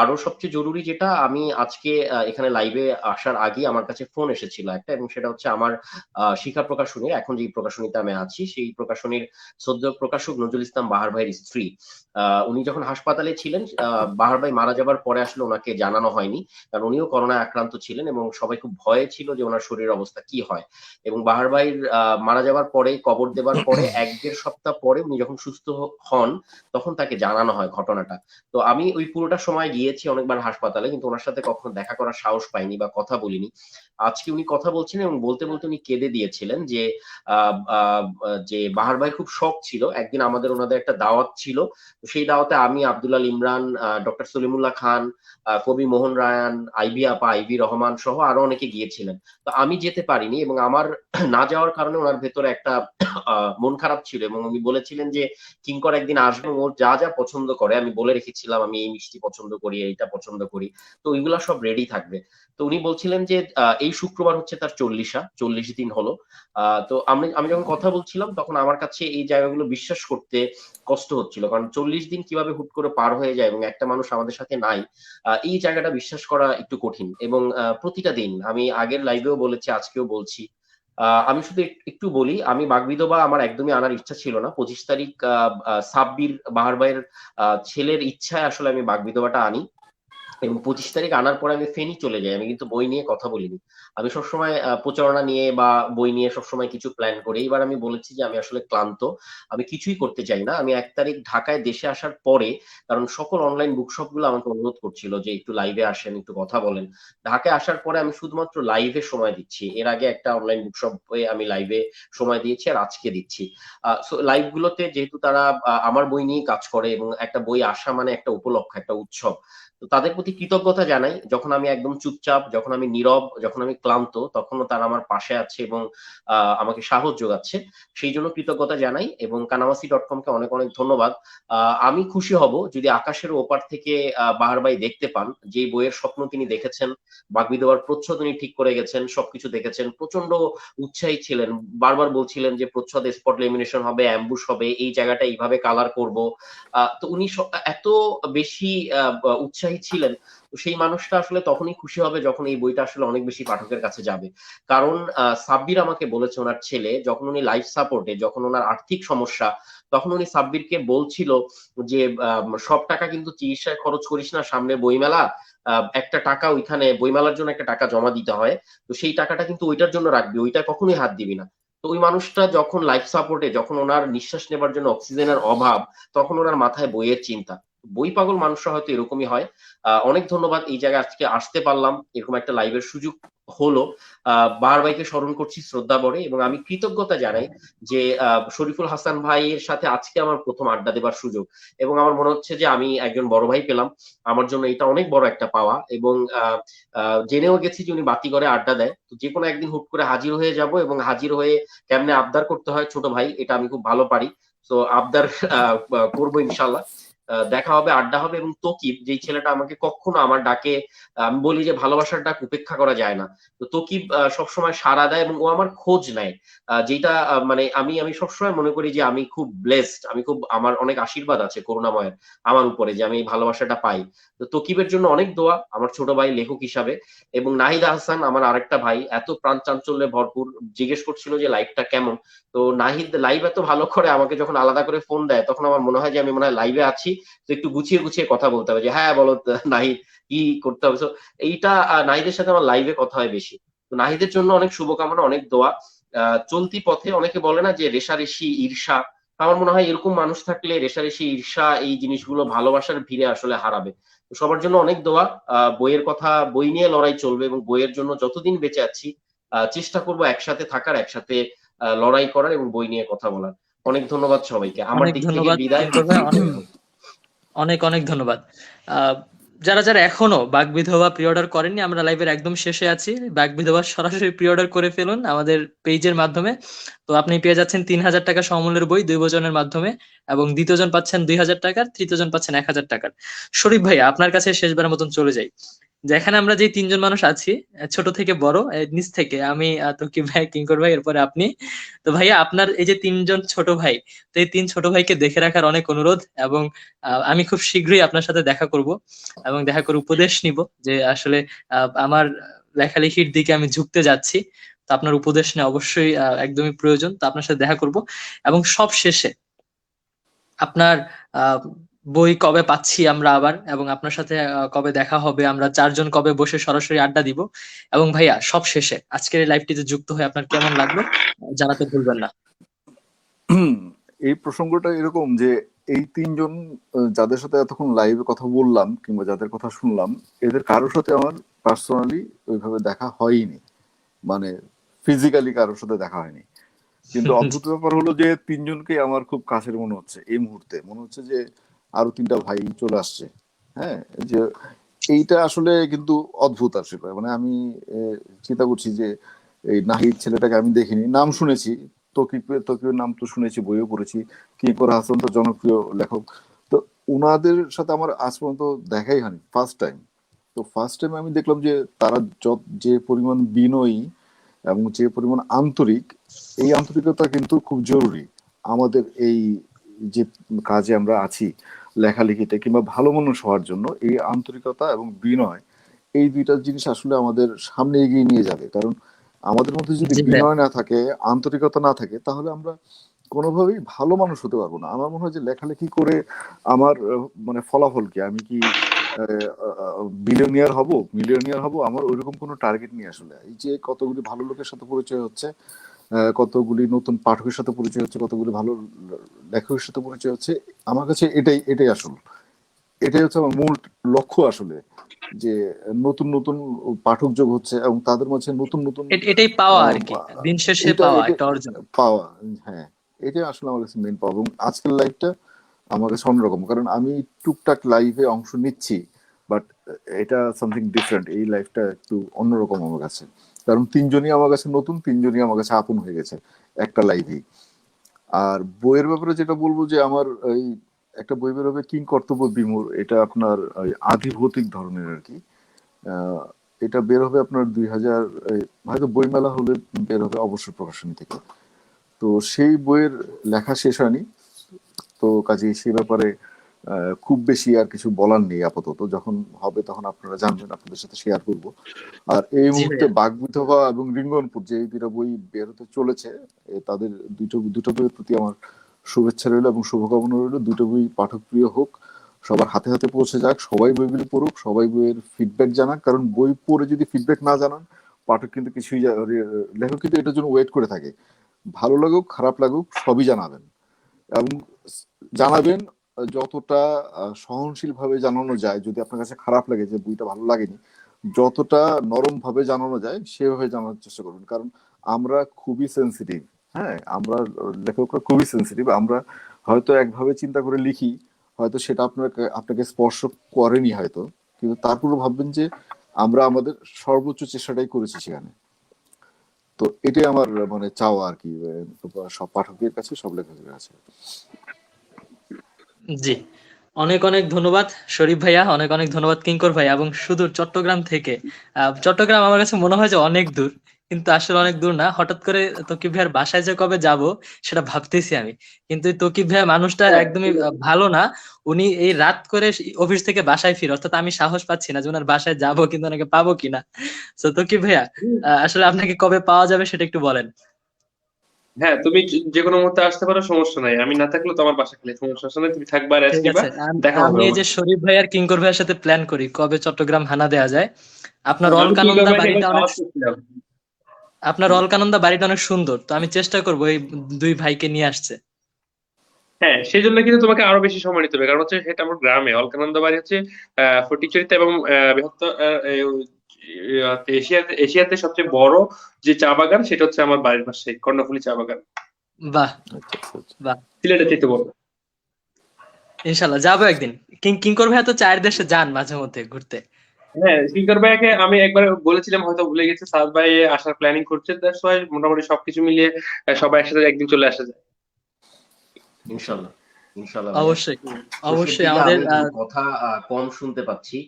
আরো সবচেয়ে জরুরি যেটা, আমি আজকে এখানে লাইভে আসার আগে আমার কাছে ফোন এসেছিল একটা, এবং সেটা হচ্ছে আমার শিখা প্রকাশনীর, এখন যে প্রকাশনীতে আমি আছি সেই প্রকাশনীর সদ্য প্রকাশক নজরুল ইসলাম বাহার ভাইয়ের স্ত্রী। উনি যখন হাসপাতালে ছিলেন, বাহার ভাই মারা যাবার পরে আসলে ওনাকে জানানো হয়নি, কারণ উনিও করোনায় আক্রান্ত ছিলেন এবং সবাই খুব ভয়ে ছিল যে ওনার শরীরের অবস্থা কি হয়। এবং বাহার ভাইয়ের মারা যাবার পরে, কবর দেবার পরে 1-1.5 সপ্তাহ পরে উনি যখন সুস্থ হন, তখন তাকে জানানো হয় ঘটনাটা। তো আমি ওই পুরোটা সময় গিয়েছি অনেকবার হাসপাতালে, কিন্তু ওনার সাথে কখনো দেখা করার সাহস পাইনি বা কথা বলিনি। আজকে উনি কথা বলছিলেন এবং বলতে বলতে উনি কেঁদে দিয়েছিলেন যে যে বাহার ভাই খুব শখ ছিল, একদিন আমাদের ওনাদের একটা দাওয়াত ছিল, তো সেই দাওয়াতে আমি, আব্দুল্লাহ ইমরান, ডক্টর সলিমুল্লাহ খান, কবি মোহন রায়ান, আইভি আপা, আইভি রহমান সহ আরো অনেকে গিয়েছিলেন। তো আমি যেতে পারিনি এবং আমার না যাওয়ার কারণে ওনার ভেতরে একটা মন খারাপ ছিল, এবং উনি বলেছিলেন যে কিঙ্কর একদিন আসবে, ওর যা যা পছন্দ করে আমি বলে রেখেছিলাম, আমি এই মিষ্টি পছন্দ করি, এইটা পছন্দ করি, তো ওইগুলা সব রেডি থাকবে। তো উনি বলছিলেন যে এই শুক্রবার হচ্ছে তার 40 দিন হলো। তো আমি যখন কথা বলছিলাম তখন আমার কাছে এই জায়গাগুলো বিশ্বাস করতে কষ্ট হচ্ছিল, কারণ 40 দিন কিভাবে হুট করে পার হয়ে যায় এবং একটা মানুষ আমাদের সাথে নাই, এই জায়গাটা বিশ্বাস করা একটু কঠিন। এবং প্রতিটা দিন, আমি আগের লাইভেও বলেছি, আজকেও বলছি, আমি শুধু একটু বলি, আমি বাগবিধবা আমার একদমই আনার ইচ্ছা ছিল না। 25 তারিখ সাব্বির বাহার ভাইয়ের ছেলের ইচ্ছায় আসলে আমি বাগবিধবাটা আনি, এবং 25 তারিখ আনার পরে আমি ফেনী চলে যাই। আমি কিন্তু বই নিয়ে কথা বলিনি। আমি সবসময় প্রচারণা নিয়ে বা বই নিয়ে সবসময় কিছু প্ল্যান করি। এইবার আমি বলেছি যে আমি আসলে ক্লান্ত, আমি কিছুই করতে চাই না। আমি 1 তারিখ ঢাকায় দেশে আসার পরে, কারণ সকল অনলাইন বুকশপ গুলো আমাকে অনুরোধ করছিল যে একটু লাইভে আসেন, একটু কথা বলেন। ঢাকায় আসার পরে আমি শুধুমাত্র লাইভে সময় দিচ্ছি। এর আগে একটা অনলাইন বুকশপে আমি লাইভে সময় দিয়েছি, আর আজকে দিচ্ছি। সো লাইভ গুলোতে যেহেতু তারা আমার বই নিয়ে কাজ করে, এবং একটা বই আসা মানে একটা উপলক্ষ, একটা উৎসব, তো তাদের প্রতি কৃতজ্ঞতা জানাই। যখন আমি একদম চুপচাপ, যখন আমি নীরব, যখন আমি ক্লান্ত, তখনও তারা আমার পাশে আছে এবং আমাকে সাহস যোগাচ্ছে। সেই জন্য কৃতজ্ঞতা জানাই, এবং কানামাসি.com কে অনেক অনেক ধন্যবাদ। আমি খুশি হব যদি আকাশের ওপার থেকে বাহার ভাই দেখতে পান, যে বইয়ের স্বপ্ন তিনি দেখেছেন, বাগবিধবার প্রচ্ছদ উনি ঠিক করে গেছেন, সবকিছু দেখেছেন, প্রচন্ড উৎসাহী ছিলেন, বারবার বলছিলেন যে প্রচ্ছদ স্পট লেমিনেশন হবে, অ্যাম্বুশ হবে, এই জায়গাটা এইভাবে কালার করব। তো উনি এত বেশি উৎসাহী ছিলেন। তো সেই মানুষটা আসলে তখনই খুশি হবে যখন এই বইটা আসলে অনেক বেশি পাঠকের কাছে যাবে। কারণ সাব্বির আমাকে বলেছে, ওনার ছেলে যখন উনি লাইফ সাপোর্টে, যখন ওনার আর্থিক সমস্যা, তখন উনি সাব্বিরকে বলছিল যে সব টাকা কিন্তু চিকিৎসায় খরচ করিস না, সামনে বইমেলা, একটা টাকা ওইখানে বইমেলার জন্য একটা টাকা জমা দিতে হয়, তো সেই টাকাটা কিন্তু ওইটার জন্য রাখবি, ওইটা কখনোই হাত দিবি না। তো ওই মানুষটা যখন লাইফ সাপোর্টে, যখন ওনার নিঃশ্বাস নেবার জন্য অক্সিজেনের অভাব, তখন ওনার মাথায় বইয়ের চিন্তা। বই পাগল মানুষরা হয়তো এরকমই হয়। অনেক ধন্যবাদ, এই জায়গায় আজকে আসতে পারলাম, এরকম একটা লাইভের সুযোগ হলো। বাহার ভাইকে স্মরণ করছি শ্রদ্ধা ভরে, এবং আমি কৃতজ্ঞতা জানাই যে শরীফুল হাসান ভাইয়ের সাথে আজকে আমার প্রথম আড্ডা দেবার সুযোগ, এবং আমার মনে হচ্ছে যে আমি একজন বড় ভাই পেলাম। আমার জন্য এটা অনেক বড় একটা পাওয়া, এবং জেনেও গেছি যে উনি বাতি করে আড্ডা দেয়, তো যে কোনো একদিন হুট করে হাজির হয়ে যাব, এবং হাজির হয়ে কেমনে আবদার করতে হয় ছোট ভাই, এটা আমি খুব ভালো পারি। তো আবদার করবো ইনশাল্লাহ। দেখা হবে, আড্ডা হবে। এবং তকিব, যেই ছেলেটা আমাকে কখনো আমার ডাকে, আমি বলি যে ভালোবাসার ডাক উপেক্ষা করা যায় না, তো তকিব সবসময় সাড়া দেয় এবং ও আমার খোঁজ নেয়। যেটা মানে আমি আমি সবসময় মনে করি যে আমি খুব ব্লেসড, আমি খুব, আমার অনেক আশীর্বাদ আছে করুণাময়ের আমার উপরে, যে আমি এই ভালোবাসাটা পাই। তো তকিবের জন্য অনেক দোয়া, আমার ছোট ভাই লেখক হিসাবে। এবং নাহিদ আহসান আমার আরেকটা ভাই, এত প্রাণ চাঞ্চল্যে ভরপুর, জিজ্ঞেস করছিল যে লাইভটা কেমন। তো নাহিদ লাইভ এত ভালো করে, আমাকে যখন আলাদা করে ফোন দেয় তখন আমার মনে হয় যে আমি মনে হয় লাইভে আছি, তো একটু গুছিয়ে গুছিয়ে কথা বলতে হবে, যে হ্যাঁ বলো নাহিদ, কি করতে হবে। তো এইটা নাহিদের সাথে আমার লাইভে কথা হয় বেশি। তো নাহিদের জন্য অনেক শুভকামনা, অনেক দোয়া। চলতি পথে অনেকে বলে না যে রেষারেষি, ঈর্ষা, আমার মনে হয় এরকম মানুষ থাকলে রেষারেষি, ঈর্ষা, এই জিনিসগুলো ভালোবাসার ভিড়ে আসলে হারাবে। তো সবার জন্য অনেক দোয়া। বইয়ের কথা, বই নিয়ে লড়াই চলবে, এবং বইয়ের জন্য যতদিন বেঁচে আছি চেষ্টা করব একসাথে থাকার, একসাথে লড়াই করার এবং বই নিয়ে কথা বলার। অনেক ধন্যবাদ সবাইকে, আমার অনেক দিক থেকে ধন্যবাদ বিদায়। কিঙ্কর ভাই, অনেক অনেক ধন্যবাদ। আহ, যারা যারা এখনো বাগবিধবা প্রি অর্ডার করেননি, আমরা লাইভের একদম শেষে আছি, বাগবিধবা সরাসরি প্রি অর্ডার করে ফেলুন আমাদের পেজের মাধ্যমে। তো আপনি পেয়ে যাচ্ছেন 3000 টাকা সমমূল্যের বই 2 বছরের মাধ্যমে, এবং দ্বিতীয় জন পাচ্ছেন 2000 টাকার, তৃতীয় জন পাচ্ছেন 1000 টাকার। শরীফ ভাই, আপনার কাছে শেষবারের মতন চলে যাই, যেখানে আমরা যে তিনজন মানুষ আছি, ছোট থেকে বড়, নিচ থেকে আমি, তকিব ভাই, কিঙ্কর ভাই, এরপরে আপনি। তো ভাইয়া, আপনার এই যে তিনজন ছোট ভাই, তো এই তিন ছোট ভাইকে দেখে রাখার অনেক অনুরোধ, এবং আমি খুব শীঘ্রই আপনার সাথে দেখা করব এবং দেখা করে উপদেশ নিব যে আসলে আমার লেখালেখির দিকে আমি ঝুঁকতে যাচ্ছি। তো আপনার উপদেশ নেওয়া অবশ্যই একদমই প্রয়োজন। তো আপনার সাথে দেখা করব, এবং সব শেষে আপনার আহ বই কবে পাচ্ছি আমরা আবার, এবং আপনার সাথে কবে দেখা হবে, আমরা চারজন কবে বসে সরাসরি আড্ডা দিব। এবং ভাইয়া, সব শেষে আজকের এই লাইভটিতে যুক্ত হয়ে আপনার কেমন লাগলো জানাতে ভুলবেন না। এই প্রসঙ্গটা এরকম যে এই তিনজন যাদের সাথে এতক্ষণ লাইভে কথা বললাম কিংবা যাদের কথা শুনলাম, এদের কারোর সাথে আমার পার্সোনালি ওইভাবে দেখা হয়নি, মানে ফিজিক্যালি কারোর সাথে দেখা হয়নি। কিন্তু অদ্ভুত ব্যাপার হলো যে তিনজনকে আমার খুব কাছের মনে হচ্ছে এই মুহূর্তে, মনে হচ্ছে যে আরো তিনটা ভাই চলে আসছে। হ্যাঁ, যে এইটা আসলে কিন্তু অদ্ভুত আসলে, মানে আমি চিন্তা করছি যে এই নাহিদ ছেলেটাকে আমি দেখিনি, নাম শুনেছি, তকিবের নাম তো শুনেছি, বইও পড়েছি, কিঙ্কর হাসান তো জনপ্রিয় লেখক, তো উনাদের সাথে আমার আজ পর্যন্ত দেখাই হয়নি, ফার্স্ট টাইম। তো ফার্স্ট টাইম আমি দেখলাম যে তারা যে পরিমাণ বিনয়ী এবং যে পরিমাণ আন্তরিক, এই আন্তরিকতা কিন্তু খুব জরুরি আমাদের এই যে কাজে আমরা আছি, লেখালেখিতে কিংবা ভালো মানুষ হওয়ার জন্য। এই আন্তরিকতা এবং বিনয়, এই দুইটা জিনিস আসলে আমাদের সামনে এগিয়ে নিয়ে যাবে। কারণ আমাদের মধ্যে যদি জি ভাইয়া। বিনয় না থাকে, আন্তরিকতা না থাকে, তাহলে আমরা কোনোভাবেই ভালো মানুষ হতে পারবো না। আমার মনে হয় যে লেখালেখি করে আমার মানে ফলাফল কি, আমি কি মিলিয়নিয়ার হব, আমার ওইরকম কোনো টার্গেট নেই আসলে। এই যে কতগুলি ভালো লোকের সাথে পরিচয় হচ্ছে, কতগুলি নতুন পাঠকের সাথে পরিচয় হচ্ছে, কতগুলি ভালো লেখকের সাথে পরিচয় হচ্ছে, আমার কাছে এটাই আসল, এটাই হচ্ছে আমার মূল লক্ষ্য আসলে, যে নতুন নতুন পাঠক যোগ হচ্ছে এবং তাদের মাঝে নতুন নতুন এটাই পাওয়া আর আহ, কি, দিন শেষে এটা পাওয়া এটা একটা অর্জন। পাওয়া। হ্যাঁ, এটাই আসলে আমার কাছে মেন পাওয়া। এবং আজকের লাইভটা আমার কাছে অন্যরকম, কারণ আমি টুকটাক লাইভে অংশ নিচ্ছি, বাট এটা সামথিং ডিফারেন্ট। এই লাইফটা একটু অন্যরকম আমার কাছে, কারণ তিনজনই আমার কাছে নতুন, তিনজনই আমার কাছে আপন হয়ে গেছে একটা লাইভেই। আর বইয়ের ব্যাপারে যেটা বলবো, যে আমার এই একটা বই বেরোবে কিং কর্তব্য বিমূঢ়, এটা আপনার ওই আধিভৌতিক ধরনের আর কি। আহ, এটা বের হবে আপনার 2000, হয়তো বইমেলা হলে বের হবে, অবসর প্রকাশনী থেকে। তো সেই বইয়ের লেখা শেষ হয়নি, তো কাজে সেই ব্যাপারে খুব বেশি আর কিছু বলার নেই আপাতত। যখন হবে তখন আপনারা জানবেন, আপনাদের সাথে শেয়ার করব। আর এই জি মুহূর্তে ভাইয়া। বাগবিধবা এবং রিঙ্গনপুর যে এই দুটো বই বের হতে চলেছে, তাদের দুটো বইয়ের প্রতি আমার শুভেচ্ছা রইল এবং শুভকামনা রইল। দুটো বই পাঠক প্রিয় হোক, সবার হাতে হাতে পৌঁছে যাক, সবাই বইগুলি পড়ুক, সবাই বইয়ের ফিডব্যাক জানাক। কারণ বই পড়ে যদি ফিডব্যাক না জানান, পাঠক কিন্তু কিছুই লেখক কিন্তু এটার জন্য ওয়েট করে থাকে। ভালো লাগুক খারাপ লাগুক সবই জানাবেন, এবং জানাবেন যতটা সহনশীল ভাবে জানানো যায়। যদি আপনার কাছে খারাপ লাগে যে বইটা ভালো লাগেনি, যতটা নরম ভাবে জানানো যায় সেভাবে জানার চেষ্টা করবেন। কারণ আমরা খুবই সেন্সিটিভ, হ্যাঁ, আমরা লেখকরা খুবই সেন্সিটিভ। আমরা হয়তো একভাবে চিন্তা করে লিখি, হয়তো সেটা আপনাকে স্পর্শ করেনি হয়তো, কিন্তু তারপরে ভাববেন যে আমরা আমাদের সর্বোচ্চ চেষ্টাটাই করেছি সেখানে। তো এটাই আমার মানে চাওয়া আর কি, সব পাঠকের কাছে, সব লেখকের কাছে। জি, অনেক অনেক ধন্যবাদ শরীফ ভাইয়া, অনেক অনেক ধন্যবাদ কিঙ্কর ভাইয়া। এবং সুদূর চট্টগ্রাম থেকে, চট্টগ্রাম আমার কাছে মনে হয় যে অনেক দূর, কিন্তু আসলে অনেক দূর না। হঠাৎ করে তকিব ভাইয়ার বাসায় যে কবে যাব সেটা ভাবতেছি আমি। কিন্তু এই তকিব ভাইয়া মানুষটা হ্যাঁ, একদমই ভালো না। উনি এই রাত করে অফিস থেকে বাসায় ফিরে, অর্থাৎ আমি সাহস পাচ্ছি না যে ওনার বাসায় যাব, কিন্তু ওনাকে পাবো কিনা। তো তকিব ভাইয়া, আসলে আপনাকে কবে পাওয়া যাবে সেটা একটু বলেন। হ্যাঁ, তুমি যে কোনো মুহূর্তে আসতে পারো, সমস্যা নাই। আমি না থাকলেও তো আমার বাসা খালি, সমস্যা নাই। তুমি থাকবা, রেস্ট ঠিক নিবা, আছে, দেখা হবে আমি এই যে অবশ্যই। শরীফ ভাই আর কিঙ্কর ভাইয়ের সাথে প্ল্যান করি কবে চট্টগ্রাম হানা দেওয়া যায়। আপনার আমি কিংকর অলকানন্দা ভাইকে একবার বাড়িটা অনেক, দাওয়াত করছিলাম। আপনার অলকানন্দা বাড়িটা অনেক সুন্দর, তো আমি চেষ্টা করবো এই দুই ভাইকে নিয়ে আসছে। হ্যাঁ, সেই জন্য কিন্তু তোমাকে আরো বেশি সময় নিতে হবে, কারণ হচ্ছে সেটা আমার গ্রামে। অলকানন্দা বাড়ি হচ্ছে ফটিকছড়িতে, এবং বৃহত্তর এশিয়াতে এশিয়াতে সবচেয়ে বড় যে চা বাগান, সেটা হচ্ছে আমার বাড়ির পাশে কর্ণফুলী চা বাগান। বাহ, আচ্ছা আচ্ছা আচ্ছা। বাহ। সিলেটের চাইতে বড়। ইনশাল্লাহ যাবো একদিন। কিঙ্কর ভাইয়া তো চায়ের দেশে যান মাঝে মধ্যে ঘুরতে। হ্যাঁ, কিংকর ভাইকে আমি একবার বলেছিলাম, হয়তো ভুলে গেছে। সাদ ভাই আসার প্ল্যানিং করছে, দ্যাটস ওয়াই মোটামুটি সবকিছু মিলিয়ে সবাই একসাথে একদিন চলে আসা যায়। ইনশাল্লাহ। ইনশাল্লাহ ভাইয়া। অবশ্যই, শেষের অবশ্যই দিকে আমাদের আমি একটু কথা কম শুনতে পাচ্ছি।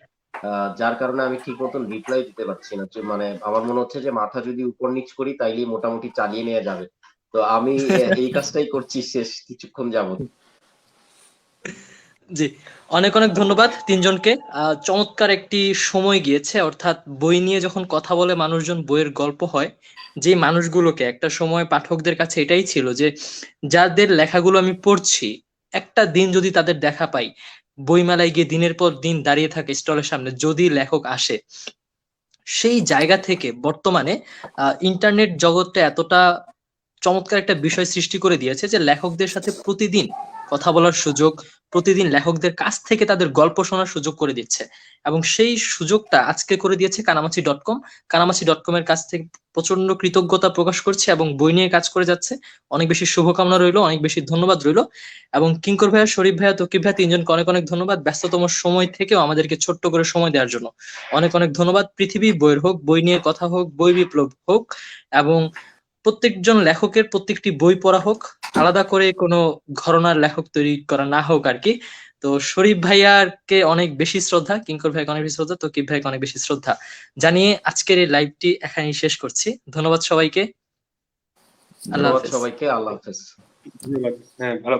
যার কারণে আমি ঠিক মতন রিপ্লাই দিতে পারছি না। মানে আমার মনে হচ্ছে যে মাথা যদি উপর নিচ করি তাইলেই মোটামুটি চালিয়ে নেওয়া যাবে। তো আমি এই কাজটাই করছি শেষ কিছুক্ষণ যাবত। জি, অনেক অনেক ধন্যবাদ তিনজনকে। চমৎকার একটি সময় গিয়েছে, অর্থাৎ বই নিয়ে যখন কথা বলে মানুষজন, বইয়ের গল্প হয়, যে মানুষগুলোকে একটা সময় পাঠকদের কাছে এটাই ছিল যে যাদের লেখাগুলো আমি পড়ছি, একটা দিন যদি তাদের দেখা পাই, বইমেলায় গিয়ে দিনের পর দিন দাঁড়িয়ে থাকে স্টলের সামনে, যদি লেখক আসে, সেই জায়গা থেকে বর্তমানে ইন্টারনেট জগৎটা এতটা চমৎকার একটা বিষয় সৃষ্টি করে দিয়েছে যে লেখকদের সাথে প্রতিদিন কথা বলার সুযোগ, প্রতিদিন লেখকদের কাছ থেকে তাদের গল্প শোনার সুযোগ করে দিচ্ছে। এবং সেই সুযোগটা আজকে করে দিয়েছে কানামাছি.com। কানামাছি.com এর কাছ থেকে প্রচন্ড কৃতজ্ঞতা প্রকাশ করছে এবং বই নিয়ে কাজ করে যাচ্ছে। অনেক বেশি শুভকামনা রইলো, অনেক বেশি ধন্যবাদ রইলো। এবং কিঙ্কর ভাইয়া, শরীফ ভাইয়া, তকিব ভাইয়া, তিনজনকে অনেক অনেক ধন্যবাদ ব্যস্ততম সময় থেকেও আমাদেরকে ছোট্ট করে সময় দেওয়ার জন্য। অনেক অনেক ধন্যবাদ। পৃথিবী বইয়ের হোক, বই নিয়ে কথা হোক, বই বিপ্লব হোক, এবং প্রত্যেকজন লেখকের প্রত্যেকটি বই পড়া হোক, আলাদা করে কোনো ঘরানার লেখক তৈরি করা না হোক আর কি। তো শরীফ ভাইয়াকে অনেক বেশি শ্রদ্ধা, কিঙ্কর ভাইকে অনেক বেশি শ্রদ্ধা, তকিব ভাইকে অনেক বেশি শ্রদ্ধা জানিয়ে আজকের এই লাইভটি এখানেই শেষ করছি। ধন্যবাদ সবাইকে। আল্লাহ ধন্যবাদ হাফেজ। সবাইকে, আল্লাহ হাফেজ। ধন্যবাদ। হ্যাঁ, ভালো।